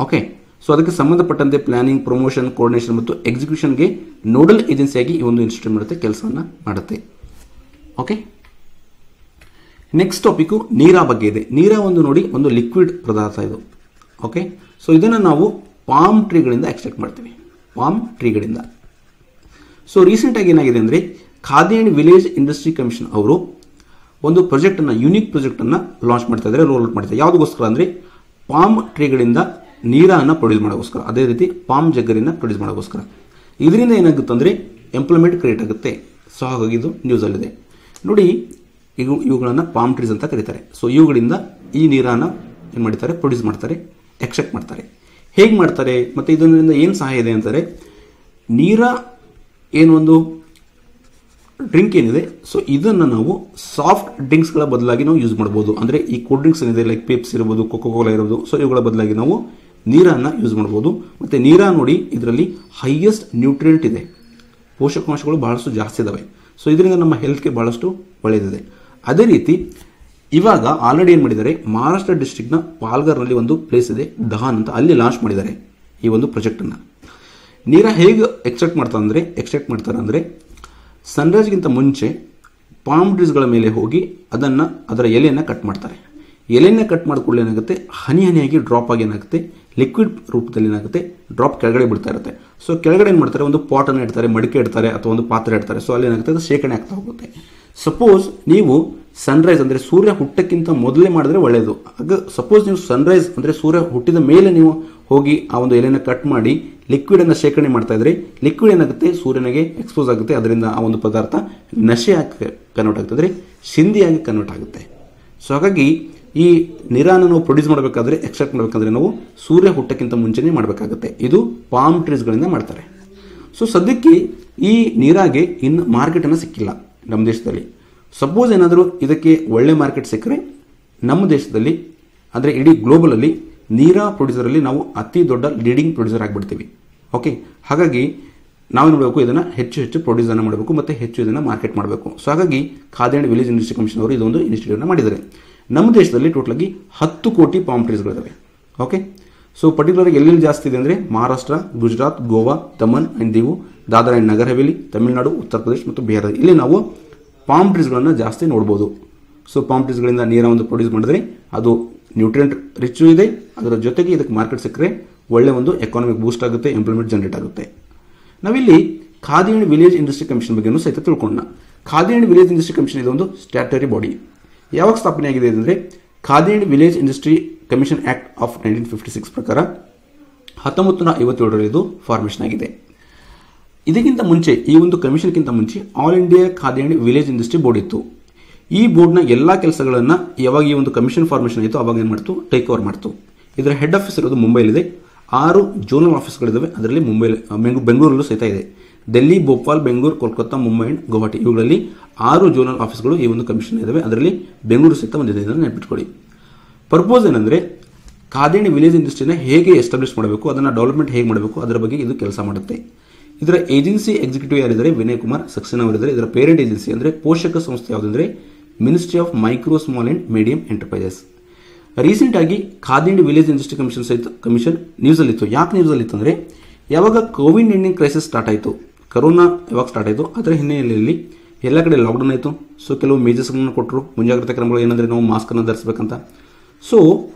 Speaker 1: ಓಕೆ, ಸೊ ಅದಕ್ಕೆ ಸಂಬಂಧಪಟ್ಟಂತೆ ಪ್ಲಾನಿಂಗ್, ಪ್ರಮೋಷನ್, ಕೋರ್ಡಿನೇಷನ್ ಮತ್ತು ಎಕ್ಸಿಕ್ಯೂಷನ್ಗೆ ನೋಡಲ್ ಏಜೆನ್ಸಿಯಾಗಿ ಈ ಒಂದು ಇನ್ಸ್ಟಿಟ್ಯೂಟ್ ಮಾಡುತ್ತೆ ಕೆಲಸವನ್ನು ಮಾಡುತ್ತೆ. ಓಕೆ, ನೆಕ್ಸ್ಟ್ ಟಾಪಿಕ್ ನೀರಾ ಬಗ್ಗೆ ಇದೆ. ನೀರಾ ನೋಡಿ ಒಂದು ಲಿಕ್ವಿಡ್ ಪದಾರ್ಥ ಇದು. ಓಕೆ, ಸೊ ಇದನ್ನು ನಾವು ಪಾಮ್ ಟ್ರೀಗಳಿಂದ ಎಕ್ಸ್ಟ್ರಾಕ್ಟ್ ಮಾಡ್ತೀವಿ, ಪಾಮ್ ಟ್ರೀಗಳಿಂದ. ಸೊ ರೀಸೆಂಟ್ ಆಗಿ ಏನಾಗಿದೆ ಅಂದರೆ khadi and village industry commission ಅವರು ಒಂದು ಪ್ರಾಜೆಕ್ಟನ್ನು, ಯೂನಿಕ್ ಪ್ರಾಜೆಕ್ಟನ್ನು ಲಾಂಚ್ ಮಾಡ್ತಾ ಇದ್ದಾರೆ, ರೋಲ್ ಔಟ್ ಮಾಡ್ತಾರೆ. ಯಾವುದಕ್ಕೋಸ್ಕರ ಅಂದರೆ ಪಾಮ್ ಟ್ರೀಗಳಿಂದ ನೀರನ್ನು ಪ್ರೊಡ್ಯೂಸ್ ಮಾಡೋಕ್ಕೋಸ್ಕರ, ಅದೇ ರೀತಿ ಪಾಮ್ ಜಗ್ಗರಿನ ಪ್ರೊಡ್ಯೂಸ್ ಮಾಡೋಕ್ಕೋಸ್ಕರ. ಇದರಿಂದ ಏನಾಗುತ್ತೆ ಅಂದರೆ ಎಂಪ್ಲಾಯ್ಮೆಂಟ್ ಕ್ರಿಯೇಟ್ ಆಗುತ್ತೆ. ಸೊ ಹಾಗಾಗಿ ಇದು ನ್ಯೂಸಲ್ಲಿದೆ ನೋಡಿ. ಇವುಗಳನ್ನು ಪಾಮ್ ಟ್ರೀಸ್ ಅಂತ ಕರೀತಾರೆ. ಸೊ ಇವುಗಳಿಂದ ಈ ನೀರನ್ನು ಏನು ಮಾಡ್ತಾರೆ, ಪ್ರೊಡ್ಯೂಸ್ ಮಾಡ್ತಾರೆ, ಎಕ್ಸ್ಟ್ರಾಕ್ಟ್ ಮಾಡ್ತಾರೆ. ಹೇಗೆ ಮಾಡ್ತಾರೆ ಮತ್ತು ಇದರಿಂದ ಏನು ಸಹಾಯ ಇದೆ ಅಂತಾರೆ, ನೀರ ಏನು ಒಂದು ಡ್ರಿಂಕ್ ಏನಿದೆ, ಸೊ ಇದನ್ನು ನಾವು ಸಾಫ್ಟ್ ಡ್ರಿಂಕ್ಸ್ಗಳ ಬದಲಾಗಿ ನಾವು ಯೂಸ್ ಮಾಡ್ಬೋದು. ಅಂದರೆ ಈ ಕೂಲ್ ಡ್ರಿಂಕ್ಸ್ ಏನಿದೆ ಲೈಕ್ ಪೇಪ್ಸ್ ಇರ್ಬೋದು, ಕೋಕೋ ಕೋಲಾ ಇರ್ಬೋದು, ಸೊ ಇವುಗಳ ಬದಲಾಗಿ ನಾವು ನೀರನ್ನು ಯೂಸ್ ಮಾಡ್ಬೋದು. ಮತ್ತು ನೀರ ನೋಡಿ ಇದರಲ್ಲಿ ಹೈಯೆಸ್ಟ್ ನ್ಯೂಟ್ರಿಯೆಂಟ್ ಇದೆ, ಪೋಷಕಾಂಶಗಳು ಬಹಳಷ್ಟು ಜಾಸ್ತಿ ಇದಾವೆ. ಸೊ ಇದರಿಂದ ನಮ್ಮ ಹೆಲ್ತ್ಗೆ ಬಹಳಷ್ಟು ಒಳ್ಳೆಯದಿದೆ. ಅದೇ ರೀತಿ ಇವಾಗ ಆಲ್ರೆಡಿ ಏನು ಮಾಡಿದ್ದಾರೆ, ಮಹಾರಾಷ್ಟ್ರ ಡಿಸ್ಟ್ರಿಕ್ಟ್ನ ಪಾಲ್ಘರ್ನಲ್ಲಿ ಒಂದು ಪ್ಲೇಸ್ ಇದೆ ದಹಾನ್ ಅಂತ, ಅಲ್ಲಿ ಲಾಂಚ್ ಮಾಡಿದ್ದಾರೆ ಈ ಒಂದು ಪ್ರಾಜೆಕ್ಟನ್ನು. ನೀರ ಹೇಗೆ ಎಕ್ಸ್ಟ್ರಾಕ್ಟ್ ಮಾಡ್ತಾರೆ ಅಂದರೆ ಸನ್ರೈಸ್ಗಿಂತ ಮುಂಚೆ ಪಾಮ್ ಟ್ರೀಸ್ಗಳ ಮೇಲೆ ಹೋಗಿ ಅದರ ಎಲೆಯನ್ನು ಕಟ್ ಮಾಡ್ತಾರೆ. ಎಲೆಯನ್ನು ಕಟ್ ಮಾಡಿಕೊಳ್ಳಿ ಏನಾಗುತ್ತೆ, ಹನಿಯಾಗಿ ಡ್ರಾಪ್ ಆಗಿ ಏನಾಗುತ್ತೆ, ಲಿಕ್ವಿಡ್ ರೂಪದಲ್ಲಿ ಏನಾಗುತ್ತೆ, ಡ್ರಾಪ್ ಕೆಳಗಡೆ ಬಿಡ್ತಾ ಇರುತ್ತೆ. ಸೊ ಕೆಳಗಡೆ ಏನು ಮಾಡ್ತಾರೆ, ಒಂದು ಪಾಟನ್ನು ಇಡ್ತಾರೆ, ಮಡಿಕೆ ಇಡ್ತಾರೆ ಅಥವಾ ಒಂದು ಪಾತ್ರೆ ಇಡ್ತಾರೆ. ಸೊ ಅಲ್ಲಿ ಏನಾಗುತ್ತೆ, ಅದು ಶೇಖರಣೆ ಆಗ್ತಾ ಹೋಗುತ್ತೆ. ಸಪೋಸ್ ನೀವು ಸನ್ರೈಸ್ ಅಂದರೆ ಸೂರ್ಯ ಹುಟ್ಟಕ್ಕಿಂತ ಮೊದಲೇ ಮಾಡಿದ್ರೆ ಒಳ್ಳೆಯದು. ಆಗ ಸಪೋಸ್ ನೀವು ಸನ್ರೈಸ್ ಅಂದರೆ ಸೂರ್ಯ ಹುಟ್ಟಿದ ಮೇಲೆ ನೀವು ಹೋಗಿ ಆ ಒಂದು ಎಲೆನ ಕಟ್ ಮಾಡಿ ಲಿಕ್ವಿಡನ್ನು ಶೇಖರಣೆ ಮಾಡ್ತಾ ಇದ್ರೆ ಲಿಕ್ವಿಡ್ ಏನಾಗುತ್ತೆ, ಸೂರ್ಯನಿಗೆ ಎಕ್ಸ್ಪೋಸ್ ಆಗುತ್ತೆ. ಅದರಿಂದ ಆ ಒಂದು ಪದಾರ್ಥ ನಶೆಯಾಗಿ ಕನ್ವರ್ಟ್ ಆಗ್ತದೆ, ಸಿಂಧಿಯಾಗಿ ಕನ್ವರ್ಟ್ ಆಗುತ್ತೆ. ಸೊ ಹಾಗಾಗಿ ಈ ನೀರನ್ನು ನಾವು ಪ್ರೊಡ್ಯೂಸ್ ಮಾಡಬೇಕಾದ್ರೆ, ಎಕ್ಸ್ಟ್ರಾಕ್ಟ್ ಮಾಡಬೇಕಾದ್ರೆ ನಾವು ಸೂರ್ಯ ಹುಟ್ಟಕ್ಕಿಂತ ಮುಂಚೆನೇ ಮಾಡಬೇಕಾಗುತ್ತೆ. ಇದು ಪಾಮ್ ಟ್ರೀಸ್ಗಳಿಂದ ಮಾಡ್ತಾರೆ. ಸೊ ಸದ್ಯಕ್ಕೆ ಈ ನೀರಾಗೆ ಇನ್ನು ಮಾರ್ಕೆಟನ್ನು ಸಿಕ್ಕಿಲ್ಲ ನಮ್ಮ ದೇಶದಲ್ಲಿ. ಸಪೋಸ್ ಏನಾದರೂ ಇದಕ್ಕೆ ಒಳ್ಳೆ ಮಾರ್ಕೆಟ್ ಸಿಕ್ಕರೆ ನಮ್ಮ ದೇಶದಲ್ಲಿ ಅಂದರೆ ಇಡೀ ಗ್ಲೋಬಲಲ್ಲಿ ನೀರಾ ಪ್ರೊಡ್ಯೂಸರಲ್ಲಿ ನಾವು ಅತಿ ದೊಡ್ಡ ಲೀಡಿಂಗ್ ಪ್ರೊಡ್ಯೂಸರ್ ಆಗಿಬಿಡ್ತೀವಿ. ಓಕೆ, ಹಾಗಾಗಿ ನಾವೇನು ಮಾಡಬೇಕು, ಇದನ್ನು ಹೆಚ್ಚು ಪ್ರೊಡ್ಯೂಸನ್ನು ಮಾಡಬೇಕು ಮತ್ತು ಹೆಚ್ಚು ಇದನ್ನು ಮಾರ್ಕೆಟ್ ಮಾಡಬೇಕು. ಸೊ ಹಾಗಾಗಿ khadi and village industry commission ಅವರು ಇದೊಂದು ಇನಿಷಿಯೇಟಿವ್ನ ಮಾಡಿದ್ದಾರೆ. ನಮ್ಮ ದೇಶದಲ್ಲಿ ಟೋಟಲಾಗಿ 10 ಕೋಟಿ ಪಾಮ್ ಟ್ರೀಸ್ಗಳಿದ್ದಾವೆ. ಓಕೆ, ಸೊ ಪರ್ಟಿಕ್ಯುಲರ್ ಎಲ್ಲೆಲ್ಲಿ ಜಾಸ್ತಿ ಇದೆ ಅಂದರೆ ಮಹಾರಾಷ್ಟ್ರ, ಗುಜರಾತ್, ಗೋವಾ, ದಮನ್ ಆ್ಯಂಡ್ ದೀವು, ದಾದರಾ ಆ್ಯಂಡ್ ನಗರ್ ಹವೇಲಿ, ತಮಿಳುನಾಡು, ಉತ್ತರ ಪ್ರದೇಶ ಮತ್ತು ಬಿಹಾರ, ಇಲ್ಲಿ ನಾವು ಪಾಮ್ ಟ್ರೀಸ್ಗಳನ್ನು ಜಾಸ್ತಿ ನೋಡ್ಬೋದು. ಸೊ ಪಾಮ್ ಟ್ರೀಸ್ಗಳಿಂದ ನೀರ ಒಂದು ಪ್ರೊಡ್ಯೂಸ್ ಮಾಡಿದ್ರೆ ಅದು ನ್ಯೂಟ್ರಿಯೆಂಟ್ ರಿಚ್ ಇದೆ, ಅದರ ಜೊತೆಗೆ ಇದಕ್ಕೆ ಮಾರ್ಕೆಟ್ ಸಿಕ್ಕರೆ ಒಳ್ಳೆ ಒಂದು ಎಕಾನಮಿಕ್ ಬೂಸ್ಟ್ ಆಗುತ್ತೆ, ಎಂಪ್ಲಾಯ್ಮೆಂಟ್ ಜನರೇಟ್ ಆಗುತ್ತೆ. ನಾವಿಲ್ಲಿ khadi and village industry commission ಬಗ್ಗೆ ಸಹಿತ ತಿಳ್ಕೊಳ್ಳೋಣ. Khadi and village industry commission ಇದೊಂದು ಸ್ಟ್ಯಾಟ್ಯೂಟರಿ ಬಾಡಿ. ಯಾವಾಗ ಸ್ಥಾಪನೆ ಆಗಿದೆ ಅಂದರೆ khadi and village industry commission act of 1956 ಪ್ರಕಾರ 1957ರಲ್ಲಿ ಇದು ಫಾರ್ಮೇಷನ್ ಆಗಿದೆ. ಇದಕ್ಕಿಂತ ಮುಂಚೆ, ಈ ಒಂದು ಕಮಿಷನ್ಗಿಂತ ಮುಂಚೆ all India khadi and village industry board ಇತ್ತು. ಈ ಬೋರ್ಡ್ನ ಎಲ್ಲ ಕೆಲಸಗಳನ್ನು ಯಾವಾಗ ಈ ಒಂದು ಕಮಿಷನ್ ಫಾರ್ಮೇಷನ್ ಆಯಿತು ಅವಾಗ ಏನು ಮಾಡ್ತು, ಟೇಕ್ ಓವರ್ ಮಾಡ್ತು. ಇದರ ಹೆಡ್ ಆಫೀಸ್ ಇರೋದು ಮುಂಬೈಲಿದೆ. 6 ಜೋನಲ್ ಆಫೀಸ್ಗಳಿದ್ದಾವೆ. ಅದರಲ್ಲಿ ಬೆಂಗಳೂರಲ್ಲೂ ಸಹಿತ ಇದೆ. ಡೆಲ್ಲಿ, ಭೋಪಾಲ್, ಬೆಂಗಳೂರು, ಕೋಲ್ಕತ್ತಾ, ಮುಂಬೈ ಆ್ಯಂಡ್ ಗುವಾಹಟಿ, ಇವುಗಳಲ್ಲಿ 6 ಜೋನಲ್ ಆಫೀಸ್ಗಳು ಈ ಒಂದು ಕಮಿಷನ್ ಇದ್ದಾವೆ. ಅದರಲ್ಲಿ ಬೆಂಗಳೂರು ಸಹಿತ ಒಂದಿದೆ, ಇದನ್ನು ನೆನಪಿಟ್ಕೊಳ್ಳಿ. ಪರ್ಪೋಸ್ ಏನಂದರೆ ಖಾದಿ ಆ್ಯಂಡ್ ವಿಲೇಜ್ ಇಂಡಸ್ಟ್ರಿನ ಹೇಗೆ ಎಸ್ಟಾಬ್ಲಿಷ್ ಮಾಡಬೇಕು, ಅದನ್ನು ಡೆವಲಪ್ಮೆಂಟ್ ಹೇಗೆ ಮಾಡಬೇಕು, ಅದರ ಬಗ್ಗೆ ಇದು ಕೆಲಸ ಮಾಡುತ್ತೆ. ಇದರ ಏಜೆನ್ಸಿ ಎಕ್ಸಿಕ್ಯೂಟಿವ್ ಯಾರಿದ್ದಾರೆ, ವಿನಯ್ ಕುಮಾರ್ ಸಕ್ಸೇನಾ ಅವರಿದ್ದಾರೆ. ಇದರ ಪೇರೆಂಟ್ ಏಜೆನ್ಸಿ ಅಂದರೆ ಪೋಷಕ ಸಂಸ್ಥೆ ಯಾವುದಂದರೆ ministry of micro, small and medium enterprises. Recent ಆಗಿ Khadi and village industry commission ನ್ಯೂಸಲ್ಲಿತ್ತು. ಯಾಕೆ ನ್ಯೂಸಲ್ಲಿತ್ತು ಅಂದರೆ ಯಾವಾಗ ಕೋವಿಡ್-19 ಕ್ರೈಸಿಸ್ ಸ್ಟಾರ್ಟ್ ಆಯಿತು, ಕರೋನಾ ಯಾವಾಗ ಸ್ಟಾರ್ಟ್ ಆಯಿತು, ಅದರ ಹಿನ್ನೆಲೆಯಲ್ಲಿ ಎಲ್ಲ ಕಡೆ ಲಾಕ್ಡೌನ್ ಆಯಿತು. ಸೊ ಕೆಲವು ಮೇಜರ್ಸ್ಗಳನ್ನು ಕೊಟ್ಟರು, ಮುಂಜಾಗ್ರತಾ ಕ್ರಮಗಳು ಏನಂದರೆ ನಾವು ಮಾಸ್ಕನ್ನು ಧರಿಸಬೇಕಂತ. ಸೊ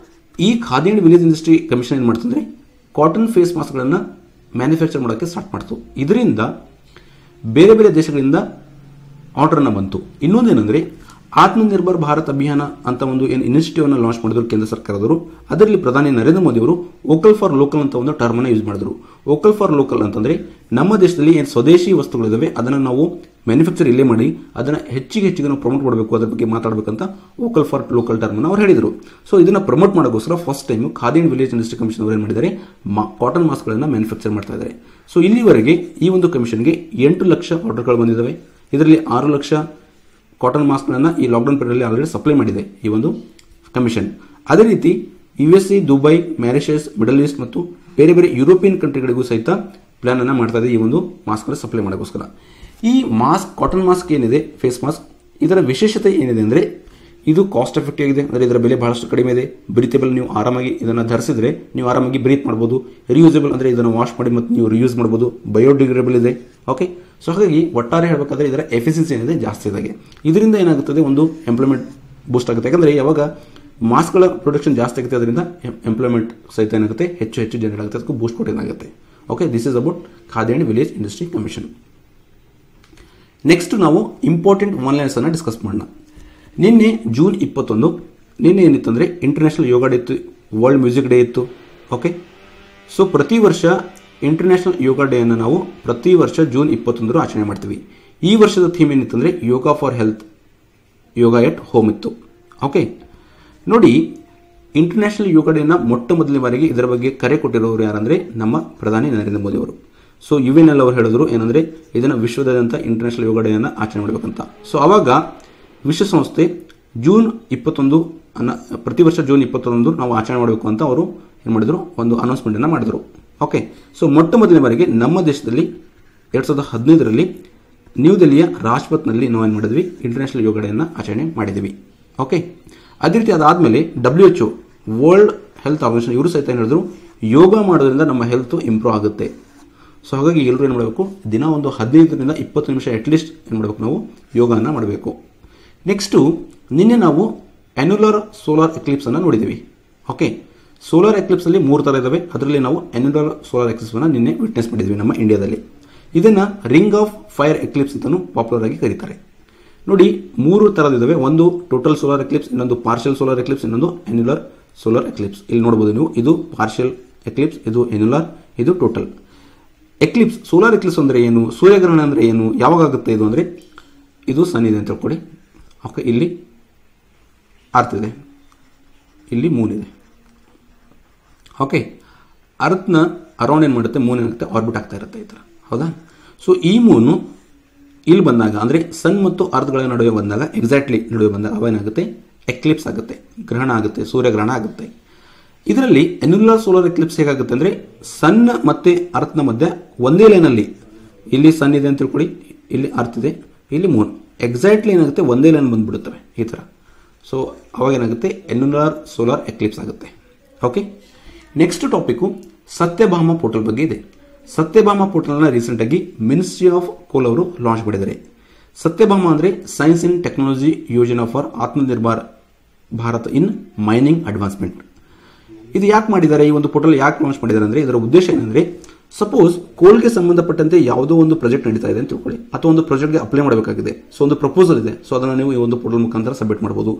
Speaker 1: ಈ khadi and village industry commission ಏನು ಮಾಡ್ತಂದರೆ ಕಾಟನ್ ಫೇಸ್ ಮಾಸ್ಕ್ಗಳನ್ನು ಮ್ಯಾನುಫ್ಯಾಕ್ಚರ್ ಮಾಡೋಕ್ಕೆ ಸ್ಟಾರ್ಟ್ ಮಾಡ್ತು. ಇದರಿಂದ ಬೇರೆ ಬೇರೆ ದೇಶಗಳಿಂದ ಆರ್ಡರ್ನ ಬಂತು. ಇನ್ನೊಂದೇನೆಂದರೆ ಆತ್ಮನಿರ್ಭರ್ ಭಾರತ್ ಅಭಿಯಾನ ಅಂತ ಒಂದು ಏನು ಇನಿಷಿಯೇಟಿವ್ ಅನ್ನು ಲಾಂಚ್ ಮಾಡಿದ್ರು ಕೇಂದ್ರ ಸರ್ಕಾರದವರು. ಅದರಲ್ಲಿ ಪ್ರಧಾನಿ ನರೇಂದ್ರ ಮೋದಿ ಅವರು ವೋಕಲ್ ಫಾರ್ ಲೋಕಲ್ ಅಂತ ಒಂದು ಟರ್ಮ್ ಅನ್ನು ಯೂಸ್ ಮಾಡಿದ್ರು. ವೋಕಲ್ ಫಾರ್ ಲೋಕಲ್ ಅಂತಂದ್ರೆ ನಮ್ಮ ದೇಶದಲ್ಲಿ ಏನು ಸ್ವದೇಶಿ ವಸ್ತುಗಳಿದಾವೆ ಅದನ್ನು ನಾವು ಮ್ಯಾನುಫ್ಯಾಕ್ಚರ್ ಇಲ್ಲೇ ಮಾಡಿ ಅದನ್ನು ಹೆಚ್ಚಿಗೆ ನಾವು ಪ್ರಮೋಟ್ ಮಾಡಬೇಕು, ಅದರ ಬಗ್ಗೆ ಮಾತಾಡಬೇಕಂತ ವೋಕಲ್ ಫಾರ್ ಲೋಕಲ್ ಟರ್ಮ್ ಅನ್ನು ಅವ್ರು ಹೇಳಿದರು. ಸೊ ಇದನ್ನು ಪ್ರಮೋಟ್ ಮಾಡೋಕ್ಕೋಸ್ಕರ first time Khadi and village industry commission ಅವರು ಏನು ಮಾಡಿದ್ದಾರೆ, ಕಾಟನ್ ಮಾಸ್ಕ್ಗಳನ್ನು ಮ್ಯಾನುಫ್ಯಾಕ್ಚರ್ ಮಾಡ್ತಾ ಇದ್ದಾರೆ. ಸೊ ಇಲ್ಲಿವರೆಗೆ ಈ ಒಂದು ಕಮಿಷನ್ಗೆ 8 ಲಕ್ಷ ಆರ್ಡರ್ಗಳು ಬಂದಿದ್ದಾವೆ. ಇದರಲ್ಲಿ 6 ಲಕ್ಷ ಕಾಟನ್ ಮಾಸ್ಕ್ಗಳನ್ನು ಈ ಲಾಕ್ಡೌನ್ ಪೀರಿಯಡ್ ಆಲ್ರೆಡಿ ಸಪ್ಲೈ ಮಾಡಿದೆ ಈ ಒಂದು ಕಮಿಷನ್. ಅದೇ ರೀತಿ USA, ದುಬೈ, ಮ್ಯಾರಿಷಸ್, ಮಿಡಲ್ ಈಸ್ಟ್ ಮತ್ತು ಬೇರೆ ಬೇರೆ ಯುರೋಪಿಯನ್ ಕಂಟ್ರಿಗಳಿಗೂ ಸಹಿತ ಪ್ಲಾನ್ ಅನ್ನು ಮಾಡ್ತಾ ಇದೆ ಈ ಒಂದು ಮಾಸ್ಕ್ ಸಪ್ಲೈ ಮಾಡೋಕ್ಕೋಸ್ಕರ. ಈ ಮಾಸ್ಕ್, ಕಾಟನ್ ಮಾಸ್ಕ್ ಏನಿದೆ, ಫೇಸ್ ಮಾಸ್ಕ್, ಇದರ ವಿಶೇಷತೆ ಏನಿದೆ ಅಂದರೆ ಇದು ಕಾಸ್ಟ್ ಎಫೆಕ್ಟಿವ್ ಆಗಿದೆ. ಅಂದರೆ ಇದರ ಬೆಲೆ ಬಹಳಷ್ಟು ಕಡಿಮೆ ಇದೆ. ಬ್ರೀತೇಬಲ್, ನೀವು ಆರಾಮಾಗಿ ಇದನ್ನು ಧರಿಸಿದ್ರೆ ನೀವು ಆರಾಮಾಗಿ ಬ್ರೀತ್ ಮಾಡ್ಬೋದು. ರಿಯೂಸಬಲ್ ಅಂದರೆ ಇದನ್ನು ವಾಶ್ ಮಾಡಿ ಮತ್ತು ನೀವು ರಿಯೂಸ್ ಮಾಡ್ಬೋದು. ಬಯೋಡಿಗ್ರೇಡಬಲ್ ಇದೆ. ಓಕೆ, ಸೊ ಹಾಗಾಗಿ ಒಟ್ಟಾರೆ ಹೇಳಬೇಕಾದ್ರೆ ಇದರ ಎಫಿಷಿಯನ್ಸಿ ಏನಿದೆ ಜಾಸ್ತಿ ಇದಾಗೆ. ಇದರಿಂದ ಏನಾಗುತ್ತದೆ, ಒಂದು ಎಂಪ್ಲಾಯ್ಮೆಂಟ್ ಬೂಸ್ಟ್ ಆಗುತ್ತೆ. ಯಾಕಂದರೆ ಯಾವಾಗ ಮಾಸ್ಕ್ಗಳ ಪ್ರೊಡಕ್ಷನ್ ಜಾಸ್ತಿ ಆಗುತ್ತೆ ಅದರಿಂದ ಎಂಪ್ಲಾಯ್ಮೆಂಟ್ ಸಹಿತ ಏನಾಗುತ್ತೆ, ಹೆಚ್ಚು ಜನರೇಟ್ ಆಗುತ್ತೆ, ಅದಕ್ಕೂ ಬೂಸ್ಟ್ ಕೊಟ್ಟೇನಾಗುತ್ತೆ. Okay, this is about Khadi and village industry commission. Next ನಾವು ಇಂಪಾರ್ಟೆಂಟ್ ಒನ್ಲೈನ್ಸ್ ಅನ್ನು ಡಿಸ್ಕಸ್ ಮಾಡೋಣ. ನಿನ್ನೆ ಜೂನ್ 21, ನಿನ್ನೆ ಏನಿತ್ತಂದರೆ ಇಂಟರ್ನ್ಯಾಷನಲ್ ಯೋಗ ಡೇ ಇತ್ತು, ವರ್ಲ್ಡ್ ಮ್ಯೂಸಿಕ್ ಡೇ ಇತ್ತು. ಓಕೆ, ಸೊ ಪ್ರತಿ ವರ್ಷ ಇಂಟರ್ನ್ಯಾಷನಲ್ ಯೋಗ ಡೇ ಅನ್ನು ನಾವು ಪ್ರತಿ ವರ್ಷ ಜೂನ್ 21 ಆಚರಣೆ ಮಾಡ್ತೀವಿ. ಈ ವರ್ಷದ ಥೀಮ್ ಏನಿತ್ತಂದರೆ yoga for health, yoga at home ಇತ್ತು. ಓಕೆ, ನೋಡಿ, ಇಂಟರ್ನ್ಯಾಷನಲ್ ಯೋಗ ಡೇನ ಮೊಟ್ಟ ಮೊದಲನೇ ಬಾರಿಗೆ ಇದರ ಬಗ್ಗೆ ಕರೆ ಕೊಟ್ಟಿರೋರು ಯಾರಂದರೆ ನಮ್ಮ ಪ್ರಧಾನಿ ನರೇಂದ್ರ ಮೋದಿ ಅವರು. ಸೊ UNL ಅವರು ಹೇಳಿದ್ರು ಏನಂದರೆ ಇದನ್ನು ವಿಶ್ವದಾದ್ಯಂತ ಇಂಟರ್ನ್ಯಾಷನಲ್ ಯೋಗ ಡೇಯನ್ನು ಆಚರಣೆ ಮಾಡಬೇಕಂತ. ಸೊ ಆವಾಗ ವಿಶ್ವಸಂಸ್ಥೆ ಜೂನ್ 21 ಪ್ರತಿ ವರ್ಷ ಜೂನ್ 21 ನಾವು ಆಚರಣೆ ಮಾಡಬೇಕು ಅಂತ ಅವರು ಏನು ಮಾಡಿದ್ರು, ಒಂದು ಅನೌನ್ಸ್ಮೆಂಟನ್ನು ಮಾಡಿದರು. ಓಕೆ, ಸೊ ಮೊಟ್ಟ ಮೊದಲನೇ ಬಾರಿಗೆ ನಮ್ಮ ದೇಶದಲ್ಲಿ 2015ರಲ್ಲಿ ನ್ಯೂ ದೆಹಲಿಯ ರಾಜ್ಪಥ್ನಲ್ಲಿ ನಾವು ಏನು ಮಾಡಿದ್ವಿ, ಇಂಟರ್ನ್ಯಾಷನಲ್ ಯೋಗ ಡೇಯನ್ನು ಆಚರಣೆ ಮಾಡಿದ್ವಿ. ಓಕೆ, ಅದೇ ರೀತಿ ಅದಾದಮೇಲೆ WHO, ವರ್ಲ್ಡ್ ಹೆಲ್ತ್ ಆರ್ಗನೈಸೇಷನ್, ಇವರು ಸಹಿತ ಏನು ಹೇಳಿದ್ರು, ಯೋಗ ಮಾಡೋದ್ರಿಂದ ನಮ್ಮ ಹೆಲ್ತ್ ಇಂಪ್ರೂವ್ ಆಗುತ್ತೆ. ಸೊ ಹಾಗಾಗಿ ಎಲ್ಲರೂ ಏನು ಮಾಡಬೇಕು, ದಿನ ಒಂದು 15ರಿಂದ 20 ನಿಮಿಷ ಅಟ್ಲೀಸ್ಟ್ ಏನು ಮಾಡಬೇಕು, ನಾವು ಯೋಗವನ್ನು ಮಾಡಬೇಕು. ನೆಕ್ಸ್ಟು ನಿನ್ನೆ ನಾವು ಅನ್ಯುಲರ್ ಸೋಲಾರ್ ಎಕ್ಲಿಪ್ಸ್ ಅನ್ನು ನೋಡಿದ್ದೀವಿ. ಓಕೆ, ಸೋಲಾರ್ ಎಕ್ಲಿಪ್ಸಲ್ಲಿ 3 ಥರ ಇದ್ದಾವೆ. ಅದರಲ್ಲಿ ನಾವು ಅನ್ಯುಲರ್ ಸೋಲಾರ್ ಎಕ್ಲಿಪ್ಸನ್ನು ನಿನ್ನೆ ವಿಟ್ನೆಸ್ ಮಾಡಿದ್ವಿ ನಮ್ಮ ಇಂಡಿಯಾದಲ್ಲಿ. ಇದನ್ನು ರಿಂಗ್ ಆಫ್ ಫೈರ್ ಎಕ್ಲಿಪ್ಸ್ ಅಂತಲೂ ಪಾಪ್ಯುಲರ್ ಆಗಿ ಕರೀತಾರೆ. ನೋಡಿ, 3 ಥರದಿದ್ದಾವೆ. ಒಂದು ಟೋಟಲ್ ಸೋಲಾರ್ ಎಕ್ಲಿಪ್ಸ್, ಇನ್ನೊಂದು ಪಾರ್ಷಿಯಲ್ ಸೋಲಾರ್ ಎಕ್ಲಿಪ್ಸ್, ಇನ್ನೊಂದು ಅನ್ಯುಲರ್ ಸೋಲಾರ್ ಎಕ್ಲಿಪ್ಸ್. ಇಲ್ಲಿ ನೋಡ್ಬೋದು ನೀವು, ಇದು ಪಾರ್ಷಿಯಲ್ ಎಕ್ಲಿಪ್ಸ್, ಇದು ಅನ್ಯುಲರ್, ಇದು ಟೋಟಲ್ ಎಕ್ಲಿಪ್ಸ್. ಸೋಲಾರ್ ಎಕ್ಲಿಪ್ಸ್ ಅಂದರೆ ಏನು, ಸೂರ್ಯಗ್ರಹಣ ಅಂದರೆ ಏನು, ಯಾವಾಗ ಆಗುತ್ತೆ ಇದು ಅಂದರೆ, ಇದು ಸನ್ ಇದೆ ಅಂತ ತಿಳ್ಕೊಳ್ಳಿ. ಓಕೆ, ಇಲ್ಲಿ ಅರ್ತ್ ಇದೆ, ಇಲ್ಲಿ ಮೂನ್ ಇದೆ. ಓಕೆ, ಅರ್ತ್ನ ಅರೌಂಡ್ ಏನು ಮಾಡುತ್ತೆ, ಮೂನ್ ಏನಾಗುತ್ತೆ, ಆರ್ಬಿಟ್ ಆಗ್ತಾ ಇರುತ್ತೆ ಈ ಥರ, ಹೌದಾ. ಸೊ ಈ ಮೂನು ಇಲ್ಲಿ ಬಂದಾಗ ಅಂದರೆ ಸನ್ ಮತ್ತು ಅರ್ತ್ಗಳ ನಡುವೆ ಬಂದಾಗ, ಎಕ್ಸಾಕ್ಟ್ಲಿ ನಡುವೆ ಬಂದಾಗ ಅವೇನಾಗುತ್ತೆ, ಎಕ್ಲಿಪ್ಸ್ ಆಗುತ್ತೆ, ಗ್ರಹಣ ಆಗುತ್ತೆ, ಸೂರ್ಯಗ್ರಹಣ ಆಗುತ್ತೆ. ಇದರಲ್ಲಿ ಅನ್ಯುಲರ್ ಸೋಲಾರ್ ಎಕ್ಲಿಪ್ಸ್ ಹೇಗಾಗುತ್ತೆ ಅಂದರೆ, ಸನ್ ಮತ್ತು ಅರ್ತ್ನ ಮಧ್ಯೆ ಒಂದೇ ಲೈನಲ್ಲಿ, ಇಲ್ಲಿ ಸನ್ ಇದೆ ಅಂತ ತಿಳ್ಕೊಳ್ಳಿ, ಇಲ್ಲಿ ಅರ್ತ್ ಇದೆ, ಇಲ್ಲಿ ಮೂನ್, ಎಕ್ಸಾಕ್ಟ್ಲಿ ಏನಾಗುತ್ತೆ, ಒಂದೇ ಲೈನ್ ಬಂದುಬಿಡುತ್ತವೆ ಈ ಥರ. ಸೊ ಅವಾಗ ಏನಾಗುತ್ತೆ, ಅನ್ಯುಲರ್ ಸೋಲಾರ್ ಎಕ್ಲಿಪ್ಸ್ ಆಗುತ್ತೆ. Okay, next topic Satyabhama portal ಬಗ್ಗೆ ಇದೆ. ಸತ್ಯಭಾಮ ಪೋರ್ಟಲ್ನ ರೀಸೆಂಟಾಗಿ ಮಿನಿಸ್ಟ್ರಿ ಆಫ್ ಕೋಲ್ ಅವರು ಲಾಂಚ್ ಮಾಡಿದ್ದಾರೆ. ಸತ್ಯಭಾಮ ಅಂದರೆ science in technology Yojana for Atmanirbhar Bharat in mining advancement. ಇದು ಯಾಕೆ ಮಾಡಿದ್ದಾರೆ, ಈ ಒಂದು ಪೋರ್ಟಲ್ ಯಾಕೆ ಲಾಂಚ್ ಮಾಡಿದ್ದಾರೆ ಅಂದರೆ, ಇದರ ಉದ್ದೇಶ ಏನಂದರೆ, ಸಪೋಸ್ ಕೋಲ್ಗೆ ಸಂಬಂಧಪಟ್ಟಂತೆ ಯಾವುದೋ ಒಂದು ಪ್ರಾಜೆಕ್ಟ್ ನಡೀತಾ ಇದೆ ಅಂತ ತಿಳ್ಕೊಳ್ಳಿ, ಅಥವಾ ಒಂದು ಪ್ರಾಜೆಕ್ಟ್ಗೆ ಅಪ್ಲೈ ಮಾಡಬೇಕಾಗಿದೆ. ಸೊ ಒಂದು ಪ್ರಪೋಸಲ್ ಇದೆ, ಸೊ ಅದನ್ನು ನೀವು ಈ ಒಂದು ಪೋರ್ಟಲ್ ಮುಖಾಂತರ ಸಬ್ಮಿಟ್ ಮಾಡಬಹುದು.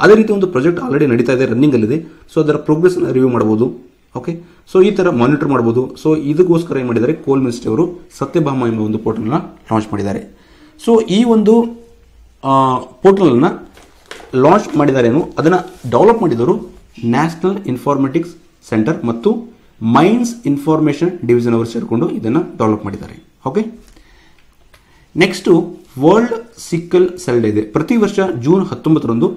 Speaker 1: ಅದೇ ರೀತಿ ಒಂದು ಪ್ರಾಜೆಕ್ಟ್ ಆಲ್ರೆಡಿ ನಡೀತಾ ಇದೆ, ರನ್ನಿಂಗಲ್ಲಿದೆ, ಸೊ ಅದರ ಪ್ರೋಗ್ರೆಸ್ ರಿವ್ಯೂ ಮಾಡಬಹುದು. ಓಕೆ, ಸೊ ಈ ಥರ ಮಾನಿಟರ್ ಮಾಡಬಹುದು. ಸೊ ಇದಕ್ಕೋಸ್ಕರ ಏನು ಮಾಡಿದ್ದಾರೆ, ಕೋಲ್ ಮಿನಿಸ್ಟ್ರಿ ಅವರು ಸತ್ಯಭಾಮ ಎಂಬ ಒಂದು ಪೋರ್ಟಲ್ನ ಲಾಂಚ್ ಮಾಡಿದ್ದಾರೆ. ಸೊ ಈ ಒಂದು ಪೋರ್ಟಲ್ನ ಲಾಂಚ್ ಮಾಡಿದಾರೇನು, ಅದನ್ನು ಡೆವಲಪ್ ಮಾಡಿದವರು ನ್ಯಾಷನಲ್ ಇನ್ಫಾರ್ಮೆಟಿಕ್ಸ್ ಸೆಂಟರ್ ಮತ್ತು ಮೈನ್ಸ್ ಇನ್ಫಾರ್ಮೇಷನ್ ಡಿವಿಷನ್ ಅವರು ಸೇರಿಕೊಂಡು ಇದನ್ನು ಡೆವಲಪ್ ಮಾಡಿದ್ದಾರೆ. Okay, next world sickle cell day ಇದೆ. ಪ್ರತಿ ವರ್ಷ ಜೂನ್ 19ರಂದು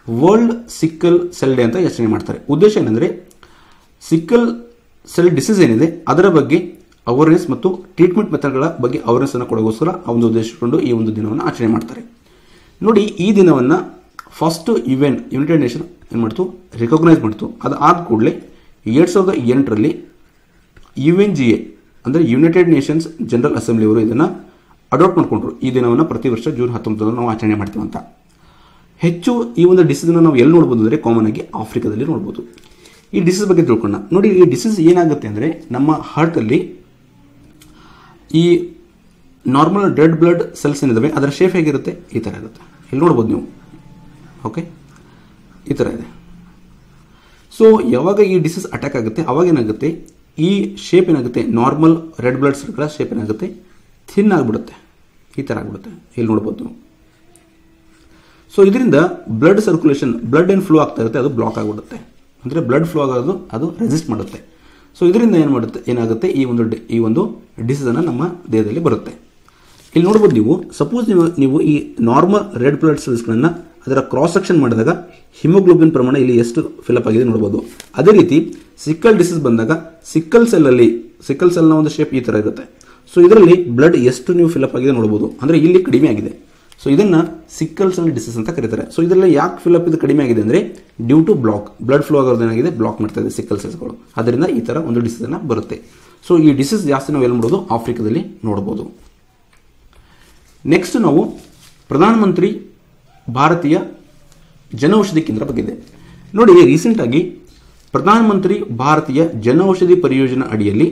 Speaker 1: ವರ್ಲ್ಡ್ ಸಿಕ್ಕಲ್ ಸೆಲ್ ಡೇ ಅಂತ ಆಚರಣೆ ಮಾಡ್ತಾರೆ. ಉದ್ದೇಶ ಏನಂದರೆ, ಸಿಕ್ಕಲ್ ಸೆಲ್ ಡಿಸೀಸ್ ಏನಿದೆ ಅದರ ಬಗ್ಗೆ ಅವೇರ್ನೆಸ್ ಮತ್ತು ಟ್ರೀಟ್ಮೆಂಟ್ ಮೆಥಡ್ಗಳ ಬಗ್ಗೆ ಅವೇರ್ನೆಸ್ ಅನ್ನು ಕೊಡೋಗೋಸ್ಕರ ಆ ಒಂದು ಉದ್ದೇಶ ಇಟ್ಟುಕೊಂಡು ಈ ಒಂದು ದಿನವನ್ನು ಆಚರಣೆ ಮಾಡ್ತಾರೆ. ನೋಡಿ, ಈ ದಿನವನ್ನು ಫಸ್ಟ್ ಯುನೈಟೆಡ್ ನೇಷನ್ ಏನು ಮಾಡ್ತು, ರಿಕಗ್ನೈಸ್ ಮಾಡ್ತು. ಅದು ಆದ ಕೂಡಲೇ 2008ರಲ್ಲಿ UNGA ಅಂದರೆ ಯುನೈಟೆಡ್ ನೇಷನ್ಸ್ ಜನರಲ್ ಅಸೆಂಬ್ಲಿ ಅವರು ಇದನ್ನು ಅಡಾಪ್ಟ್ ಮಾಡಿಕೊಂಡ್ರು. ಈ ದಿನವನ್ನು ಪ್ರತಿ ವರ್ಷ ಜೂನ್ 19 ನಾವು ಆಚರಣೆ ಮಾಡ್ತೀವಿ ಅಂತ. ಹೆಚ್ಚು ಈ ಒಂದು ಡಿಸೀಸನ್ನು ನಾವು ಎಲ್ಲಿ ನೋಡ್ಬೋದು ಅಂದರೆ, ಕಾಮನ್ ಆಗಿ ಆಫ್ರಿಕಾದಲ್ಲಿ ನೋಡ್ಬೋದು. ಈ ಡಿಸೀಸ್ ಬಗ್ಗೆ ತಿಳ್ಕೊಳ್ಳೋಣ. ನೋಡಿ, ಈ ಡಿಸೀಸ್ ಏನಾಗುತ್ತೆ ಅಂದರೆ, ನಮ್ಮ ಹಾರ್ಟಲ್ಲಿ ಈ ನಾರ್ಮಲ್ ರೆಡ್ ಬ್ಲಡ್ ಸೆಲ್ಸ್ ಏನಿದಾವೆ ಅದರ ಶೇಪ್ ಹೇಗಿರುತ್ತೆ ಈ ಥರ ಇರುತ್ತೆ, ಇಲ್ಲಿ ನೋಡ್ಬೋದು ನೀವು. ಓಕೆ, ಈ ಥರ ಇದೆ. ಸೊ ಯಾವಾಗ ಈ ಡಿಸೀಸ್ ಅಟ್ಯಾಕ್ ಆಗುತ್ತೆ ಅವಾಗ ಏನಾಗುತ್ತೆ, ಈ ಶೇಪ್ ಏನಾಗುತ್ತೆ, ನಾರ್ಮಲ್ ರೆಡ್ ಬ್ಲಡ್ ಸೆಲ್ಗಳ ಶೇಪ್ ಏನಾಗುತ್ತೆ, ಥಿನ್ ಆಗಿಬಿಡುತ್ತೆ, ಈ ಥರ ಆಗಿಬಿಡುತ್ತೆ, ಇಲ್ಲಿ ನೋಡ್ಬೋದು ನೀವು. ಸೊ ಇದರಿಂದ ಬ್ಲಡ್ ಸರ್ಕ್ಯುಲೇಷನ್, ಬ್ಲಡ್ ಏನು ಫ್ಲೋ ಆಗ್ತಾ ಇರುತ್ತೆ ಅದು ಬ್ಲಾಕ್ ಆಗಿಬಿಡುತ್ತೆ, ಅಂದರೆ ಬ್ಲಡ್ ಫ್ಲೋ ಆಗೋದು ಅದು ರೆಸಿಸ್ಟ್ ಮಾಡುತ್ತೆ. ಸೊ ಇದರಿಂದ ಏನು ಮಾಡುತ್ತೆ, ಏನಾಗುತ್ತೆ, ಈ ಒಂದು ಡಿಸೀಸನ್ನು ನಮ್ಮ ದೇಹದಲ್ಲಿ ಬರುತ್ತೆ. ಇಲ್ಲಿ ನೋಡ್ಬೋದು ನೀವು. ಸಪೋಸ್ ನೀವು ಈ ನಾರ್ಮಲ್ ರೆಡ್ ಬ್ಲಡ್ ಸೆಲ್ಸ್ಗಳನ್ನು ಅದರ ಕ್ರಾಸ್ ಸೆಕ್ಷನ್ ಮಾಡಿದಾಗ ಹಿಮೋಗ್ಲೋಬಿನ್ ಪ್ರಮಾಣ ಇಲ್ಲಿ ಎಷ್ಟು ಫಿಲಪ್ ಆಗಿದೆ ನೋಡ್ಬೋದು. ಅದೇ ರೀತಿ ಸಿಕ್ಕಲ್ ಡಿಸೀಸ್ ಬಂದಾಗ ಸಿಕ್ಕಲ್ ಸೆಲ್ನ ಒಂದು ಶೇಪ್ ಈ ಥರ ಇರುತ್ತೆ. ಸೊ ಇದರಲ್ಲಿ ಬ್ಲಡ್ ಎಷ್ಟು ನೀವು ಫಿಲಪ್ ಆಗಿದೆ ನೋಡ್ಬೋದು, ಅಂದರೆ ಇಲ್ಲಿ ಕಡಿಮೆ ಆಗಿದೆ. ಸೊ ಇದನ್ನು ಸಿಕ್ಕಲ್ ಸೆಲ್ ಡಿಸೀಸ್ ಅಂತ ಕರೀತಾರೆ. ಸೊ ಇದರಲ್ಲಿ ಯಾಕೆ ಫಿಲಪ್ ಇದು ಕಡಿಮೆ ಆಗಿದೆ ಅಂದರೆ due to block, blood flow ಆಗೋದು ಏನಾಗಿದೆ, ಬ್ಲಾಕ್ ಮಾಡ್ತಾ ಇದೆ ಸಿಕ್ಕಲ್ ಸೆಲ್ಸ್ಗಳು. ಅದರಿಂದ ಈ ಥರ ಒಂದು ಡಿಸೀಸನ್ನು ಬರುತ್ತೆ. ಸೊ ಈ ಡಿಸೀಸ್ ಜಾಸ್ತಿ ನಾವು ಎಲ್ಲಿ ನೋಡೋದು, ಆಫ್ರಿಕಾದಲ್ಲಿ ನೋಡ್ಬೋದು. ನೆಕ್ಸ್ಟ್ ನಾವು ಪ್ರಧಾನಮಂತ್ರಿ ಭಾರತೀಯ ಜನೌಷಧಿ ಕೇಂದ್ರ ಬಗ್ಗೆ ಇದೆ ನೋಡಿ. ರೀಸೆಂಟಾಗಿ ಪ್ರಧಾನಮಂತ್ರಿ ಭಾರತೀಯ ಜನೌಷಧಿ ಪರಿಯೋಜನಾ ಅಡಿಯಲ್ಲಿ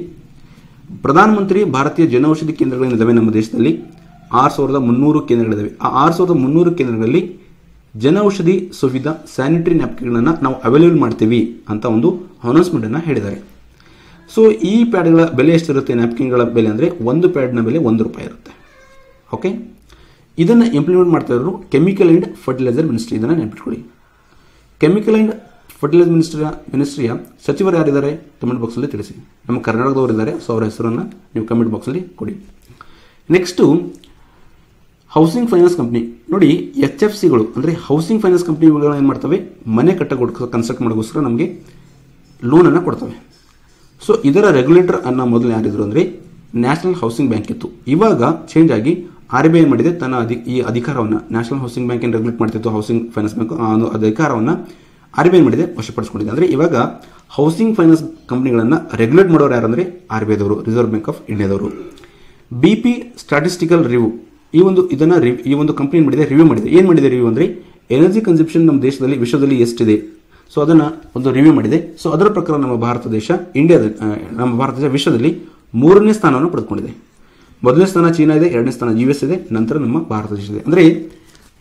Speaker 1: ಪ್ರಧಾನಮಂತ್ರಿ ಭಾರತೀಯ ಜನೌಷಧಿ ಕೇಂದ್ರಗಳೇನಿದ್ದಾವೆ ನಮ್ಮ ದೇಶದಲ್ಲಿ 6300 ಕೇಂದ್ರಗಳಿದ್ದಾವೆ. ಆ 6300 ಕೇಂದ್ರಗಳಲ್ಲಿ ಜನೌಷಧಿ ಸುವಿಧಾ ಸ್ಯಾನಿಟರಿ ನ್ಯಾಪ್ಕಿನ್ಗಳನ್ನು ನಾವು ಅವೈಲೇಬಲ್ ಮಾಡ್ತೀವಿ ಅಂತ ಒಂದು ಅನೌನ್ಸ್ಮೆಂಟನ್ನು ಹೇಳಿದ್ದಾರೆ. ಸೊ ಈ ಪ್ಯಾಡ್ಗಳ ಬೆಲೆ ಎಷ್ಟಿರುತ್ತೆ, ನ್ಯಾಪ್ಕಿನ್ಗಳ ಬೆಲೆ ಅಂದರೆ ಒಂದು ಪ್ಯಾಡ್ನ ಬೆಲೆ ₹1 ಇರುತ್ತೆ. ಓಕೆ, ಇದನ್ನು ಇಂಪ್ಲಿಮೆಂಟ್ ಮಾಡ್ತಾ ಇರೋರು ಕೆಮಿಕಲ್ ಆ್ಯಂಡ್ ಫರ್ಟಿಲೈಸರ್ ಮಿನಿಸ್ಟ್ರಿ. ಇದನ್ನು ನೆನಪಿಟ್ಕೊಳ್ಳಿ. ಕೆಮಿಕಲ್ ಆ್ಯಂಡ್ ಫರ್ಟಿಲೈಸರ್ ಮಿನಿಸ್ಟ್ರಿಯ ಸಚಿವರು ಯಾರಿದ್ದಾರೆ ಕಮೆಂಟ್ ಬಾಕ್ಸಲ್ಲಿ ತಿಳಿಸಿ. ನಮ್ಮ ಕರ್ನಾಟಕದವರು ಇದ್ದಾರೆ, ಸೊ ಅವರ ಹೆಸರನ್ನು ನೀವು ಕಮೆಂಟ್ ಬಾಕ್ಸಲ್ಲಿ ಕೊಡಿ. ನೆಕ್ಸ್ಟು ಹೌಸಿಂಗ್ ಫೈನಾನ್ಸ್ ಕಂಪ್ನಿ ನೋಡಿ. HFCಗಳು ಅಂದರೆ ಹೌಸಿಂಗ್ ಫೈನಾನ್ಸ್ ಕಂಪ್ನಿಗಳು ಏನು ಮಾಡ್ತವೆ, ಮನೆ ಕನ್ಸ್ಟ್ರಕ್ಟ್ ಮಾಡೋಕ್ಕೋಸ್ಕರ ನಮಗೆ ಲೋನನ್ನು ಕೊಡ್ತವೆ. ಸೊ ಇದರ ರೆಗ್ಯುಲೇಟರ್ ಅನ್ನೋ ಮೊದಲು ಯಾರಿದ್ರು ಅಂದರೆ ನ್ಯಾಷನಲ್ ಹೌಸಿಂಗ್ ಬ್ಯಾಂಕ್ ಇತ್ತು. ಇವಾಗ ಚೇಂಜ್ ಆಗಿ RBI ಏನು ಮಾಡಿದೆ, ತನ್ನ ಈ ಅಧಿಕಾರವನ್ನು, ನ್ಯಾಷನಲ್ ಹೌಸಿಂಗ್ ಬ್ಯಾಂಕ್ ಏನು ರೆಗ್ಯುಲೇಟ್ ಮಾಡ್ತಿತ್ತು ಹೌಸಿಂಗ್ ಫೈನಾನ್ಸ್ ಬ್ಯಾಂಕ್, ಆ ಅಧಿಕಾರವನ್ನು RBI ಏನು ಮಾಡಿದೆ, ವಶಪಡಿಸಿಕೊಂಡಿದೆ. ಅಂದರೆ ಇವಾಗ ಹೌಸಿಂಗ್ ಫೈನಾನ್ಸ್ ಕಂಪ್ನಿಗಳನ್ನು ರೆಗ್ಯುಲೇಟ್ ಮಾಡೋರು ಯಾರಂದರೆ RBI ದವರು, ರಿಸರ್ವ್ ಬ್ಯಾಂಕ್ ಆಫ್ ಇಂಡಿಯಾದವರು. BP ಸ್ಟ್ಯಾಟಿಸ್ಟಿಕಲ್ ರಿವ್ಯೂ ಈ ಒಂದು ಕಂಪ್ನಿ ಏನು ಮಾಡಿದೆ, ರಿವ್ಯೂ ಮಾಡಿದೆ. ಏನು ಮಾಡಿದೆ ರಿವ್ಯೂ ಅಂದರೆ ಎನರ್ಜಿ ಕನ್ಸಂಪ್ಷನ್ ನಮ್ಮ ದೇಶದಲ್ಲಿ, ವಿಶ್ವದಲ್ಲಿ ಎಷ್ಟಿದೆ, ಸೊ ಅದನ್ನು ಒಂದು ರಿವ್ಯೂ ಮಾಡಿದೆ. ಸೊ ಅದರ ಪ್ರಕಾರ ನಮ್ಮ ಭಾರತ ದೇಶ ವಿಶ್ವದಲ್ಲಿ 3ನೇ ಸ್ಥಾನವನ್ನು ಪಡೆದುಕೊಂಡಿದೆ. ಮೊದಲನೇ ಸ್ಥಾನ ಚೀನಾ ಇದೆ, 2ನೇ ಸ್ಥಾನ US ಇದೆ, ನಂತರ ನಮ್ಮ ಭಾರತ ದೇಶ ಇದೆ. ಅಂದರೆ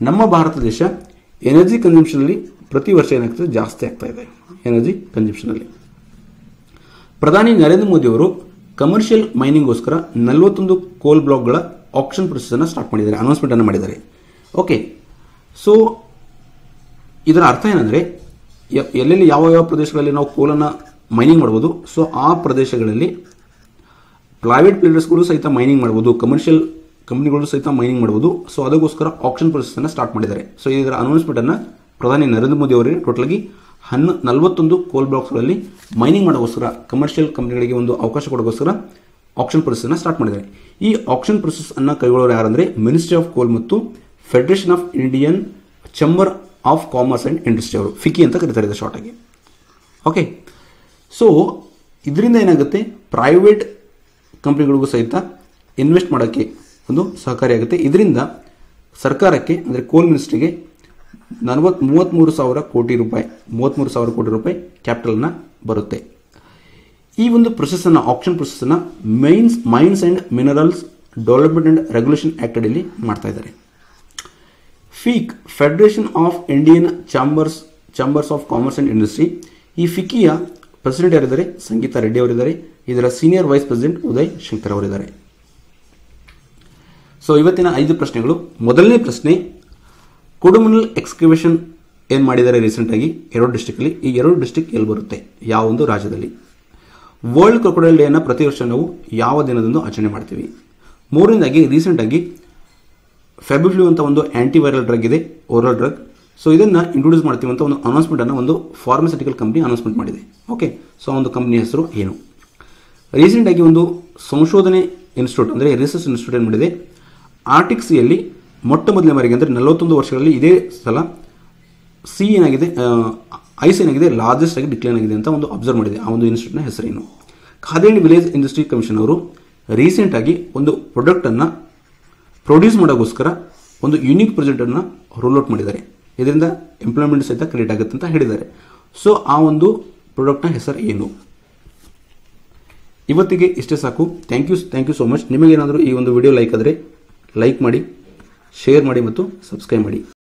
Speaker 1: ನಮ್ಮ ಭಾರತ ದೇಶ ಎನರ್ಜಿ ಕನ್ಸಂಪ್ಷನಲ್ಲಿ ಪ್ರತಿ ವರ್ಷ ಏನಾಗ್ತದೆ, ಜಾಸ್ತಿ ಆಗ್ತಾ ಇದೆ ಎನರ್ಜಿ ಕನ್ಸಂಪ್ಷನಲ್ಲಿ. ಪ್ರಧಾನಿ ನರೇಂದ್ರ ಮೋದಿ ಅವರು ಕಮರ್ಷಿಯಲ್ ಮೈನಿಂಗ್ಗೋಸ್ಕರ 41 ಕೋಲ್ ಬ್ಲಾಕ್ಗಳ ಆಕ್ಷನ್ ಪ್ರೊಸೆಸ್ ಅನ್ನು ಸ್ಟಾರ್ಟ್ ಮಾಡಿದ್ದಾರೆ, ಅನೌನ್ಸ್ಮೆಂಟ್ ಅನ್ನು ಮಾಡಿದ್ದಾರೆ. ಓಕೆ, ಸೊ ಇದರ ಅರ್ಥ ಏನಂದರೆ ಎಲ್ಲೆಲ್ಲಿ ಯಾವ ಪ್ರದೇಶಗಳಲ್ಲಿ ನಾವು ಕೋಲನ್ನು ಮೈನಿಂಗ್ ಮಾಡ್ಬೋದು, ಸೊ ಆ ಪ್ರದೇಶಗಳಲ್ಲಿ ಪ್ರೈವೇಟ್ ಪ್ಲೇಯರ್ಸ್ಗಳು ಸಹಿತ ಮೈನಿಂಗ್ ಮಾಡ್ಬೋದು, ಕಮರ್ಷಿಯಲ್ ಕಂಪ್ನಿಗಳು ಸಹಿತ ಮೈನಿಂಗ್ ಮಾಡ್ಬೋದು. ಸೊ ಅದಕ್ಕೋಸ್ಕರ ಆಕ್ಷನ್ ಪ್ರೊಸೆಸ್ ಅನ್ನು ಸ್ಟಾರ್ಟ್ ಮಾಡಿದ್ದಾರೆ. ಸೊ ಇದರ ಅನೌನ್ಸ್ಮೆಂಟ್ ಅನ್ನು ಪ್ರಧಾನಿ ನರೇಂದ್ರ ಮೋದಿ ಅವರಿಗೆ ಟೋಟಲಾಗಿ 41 ಕೋಲ್ ಬ್ಲಾಕ್ಸ್ಗಳಲ್ಲಿ ಮೈನಿಂಗ್ ಮಾಡೋಕ್ಕೋಸ್ಕರ ಕಮರ್ಷಿಯಲ್ ಕಂಪ್ನಿಗಳಿಗೆ ಒಂದು ಅವಕಾಶ ಕೊಡೋಕ್ಕೋಸ್ಕರ ಆಕ್ಷನ್ ಪ್ರೊಸೆಸ್ ಅನ್ನು ಸ್ಟಾರ್ಟ್ ಮಾಡಿದ್ದಾರೆ. ಈ ಆಕ್ಷನ್ ಪ್ರೊಸೆಸ್ ಅನ್ನು ಕೈಗೊಳ್ಳೋರು ಯಾರಂದ್ರೆ ಮಿನಿಸ್ಟ್ರಿ ಆಫ್ ಕೋಲ್ ಮತ್ತು federation of Indian chamber of commerce and industry ಅವರು, ಫಿಕಿ ಅಂತ ಕರೀತಾರೆ ಇದು ಶಾರ್ಟ್ ಆಗಿ. ಓಕೆ, ಸೊ ಇದರಿಂದ ಏನಾಗುತ್ತೆ, ಪ್ರೈವೇಟ್ ಕಂಪ್ನಿಗಳಿಗೂ ಸಹಿತ ಇನ್ವೆಸ್ಟ್ ಮಾಡೋಕ್ಕೆ ಒಂದು ಸಹಕಾರಿಯಾಗುತ್ತೆ. ಇದರಿಂದ ಸರ್ಕಾರಕ್ಕೆ ಅಂದರೆ ಕೋಲ್ ಮಿನಿಸ್ಟ್ರಿಗೆ 33,000 ಕೋಟಿ ರೂಪಾಯಿ ಕ್ಯಾಪಿಟಲ್ನ ಬರುತ್ತೆ. ಈ ಒಂದು ಪ್ರೊಸೆಸ್ಸನ್ನು, ಆಕ್ಷನ್ ಪ್ರೊಸೆಸ್ಸನ್ನು mines and minerals development and regulation act ಅಡಿಯಲ್ಲಿ ಮಾಡ್ತಾ ಇದ್ದಾರೆ. FICCI, federation of Indian chambers of commerce and industry, ಈ ಫಿಕಿಯ ಪ್ರೆಸಿಡೆಂಟ್ ಯಾರಿದ್ದಾರೆ, ಸಂಗೀತಾ ರೆಡ್ಡಿ ಅವರಿದ್ದಾರೆ. ಇದರ senior vice president Uday Shankar ಅವರಿದ್ದಾರೆ. ಸೊ ಇವತ್ತಿನ 5 ಪ್ರಶ್ನೆಗಳು. ಮೊದಲನೇ ಪ್ರಶ್ನೆ, ಕೊಡುಮನಲ್ ಎಕ್ಸ್ಕವೇಷನ್ ಏನು ಮಾಡಿದ್ದಾರೆ ರೀಸೆಂಟಾಗಿ 2 ಡಿಸ್ಟ್ರಿಕ್ಟಲ್ಲಿ. ಈ 2 ಡಿಸ್ಟ್ರಿಕ್ಟ್ ಎಲ್ಲಿ ಬರುತ್ತೆ, ಯಾವ ಒಂದು ರಾಜ್ಯದಲ್ಲಿ? ವರ್ಲ್ಡ್ ಕ್ರೊಕೊಡೈಲ್ ಡೇನ ಪ್ರತಿ ವರ್ಷ ನಾವು ಯಾವ ದಿನದಂದು ಆಚರಣೆ ಮಾಡ್ತೀವಿ? ಮೂರನೇದಾಗಿ ರೀಸೆಂಟಾಗಿ ಫ್ಯಾಬಿಫ್ಲೂ ಅಂತ ಒಂದು ಆಂಟಿವೈರಲ್ ಡ್ರಗ್ ಇದೆ, ಓರಲ್ ಡ್ರಗ್. ಸೊ ಇದನ್ನು ಇಂಟ್ರೊಡ್ಯೂಸ್ ಮಾಡ್ತೀವಿ ಅಂತ ಒಂದು ಅನೌನ್ಸ್ಮೆಂಟನ್ನು ಒಂದು ಫಾರ್ಮಸ್ಯೂಟಿಕಲ್ ಕಂಪ್ನಿ ಅನೌನ್ಸ್ಮೆಂಟ್ ಮಾಡಿದೆ. ಓಕೆ, ಸೊ ಒಂದು ಕಂಪ್ನಿ ಹೆಸರು ಏನು? ರೀಸೆಂಟಾಗಿ ಒಂದು ಸಂಶೋಧನೆ ಇನ್ಸ್ಟಿಟ್ಯೂಟ್ ಅಂದರೆ ರಿಸರ್ಚ್ ಇನ್ಸ್ಟಿಟ್ಯೂಟ್ ಏನು ಮಾಡಿದೆ, ಆರ್ಟಿಕ್ ಸಿಯಲ್ಲಿ ಮೊಟ್ಟ ಮೊದಲನೇ ಬಾರಿಗೆ ಅಂದರೆ 41 ವರ್ಷಗಳಲ್ಲಿ ಇದೇ ಸಲ ಐಸ್ ಏನಾಗಿದೆ ಲಾರ್ಜೆಸ್ಟ್ ಆಗಿ ಡಿಕ್ಲೈನ್ ಆಗಿದೆ ಅಂತ ಒಂದು ಅಬ್ಸರ್ವ್ ಮಾಡಿದೆ. ಆ ಒಂದು ಇನ್ಸ್ಟಿಟ್ಯೂಟ್ನ ಹೆಸರೇನು? Khadi and village industry commission ಅವರು ರೀಸೆಂಟಾಗಿ ಒಂದು ಪ್ರಾಡಕ್ಟನ್ನು ಪ್ರೊಡ್ಯೂಸ್ ಮಾಡೋಕ್ಕೋಸ್ಕರ ಒಂದು ಯುನೀಕ್ ಪ್ರಾಜೆಕ್ಟನ್ನು ರೋಲ್ಔಟ್ ಮಾಡಿದ್ದಾರೆ. ಇದರಿಂದ ಎಂಪ್ಲಾಯ್ಮೆಂಟ್ ಸಹಿತ ಕ್ರಿಯೇಟ್ ಆಗುತ್ತೆ ಅಂತ ಹೇಳಿದ್ದಾರೆ. ಸೊ ಆ ಒಂದು ಪ್ರಾಡಕ್ಟ್ನ ಹೆಸರು ಏನು? ಇವತ್ತಿಗೆ ಇಷ್ಟೇ ಸಾಕು. Thank you so much. ನಿಮಗೇನಾದರೂ ಈ ಒಂದು ವಿಡಿಯೋ ಲೈಕ್ ಆದರೆ ಲೈಕ್ ಮಾಡಿ, ಶೇರ್ ಮಾಡಿ ಮತ್ತು ಸಬ್ಸ್ಕ್ರೈಬ್ ಮಾಡಿ.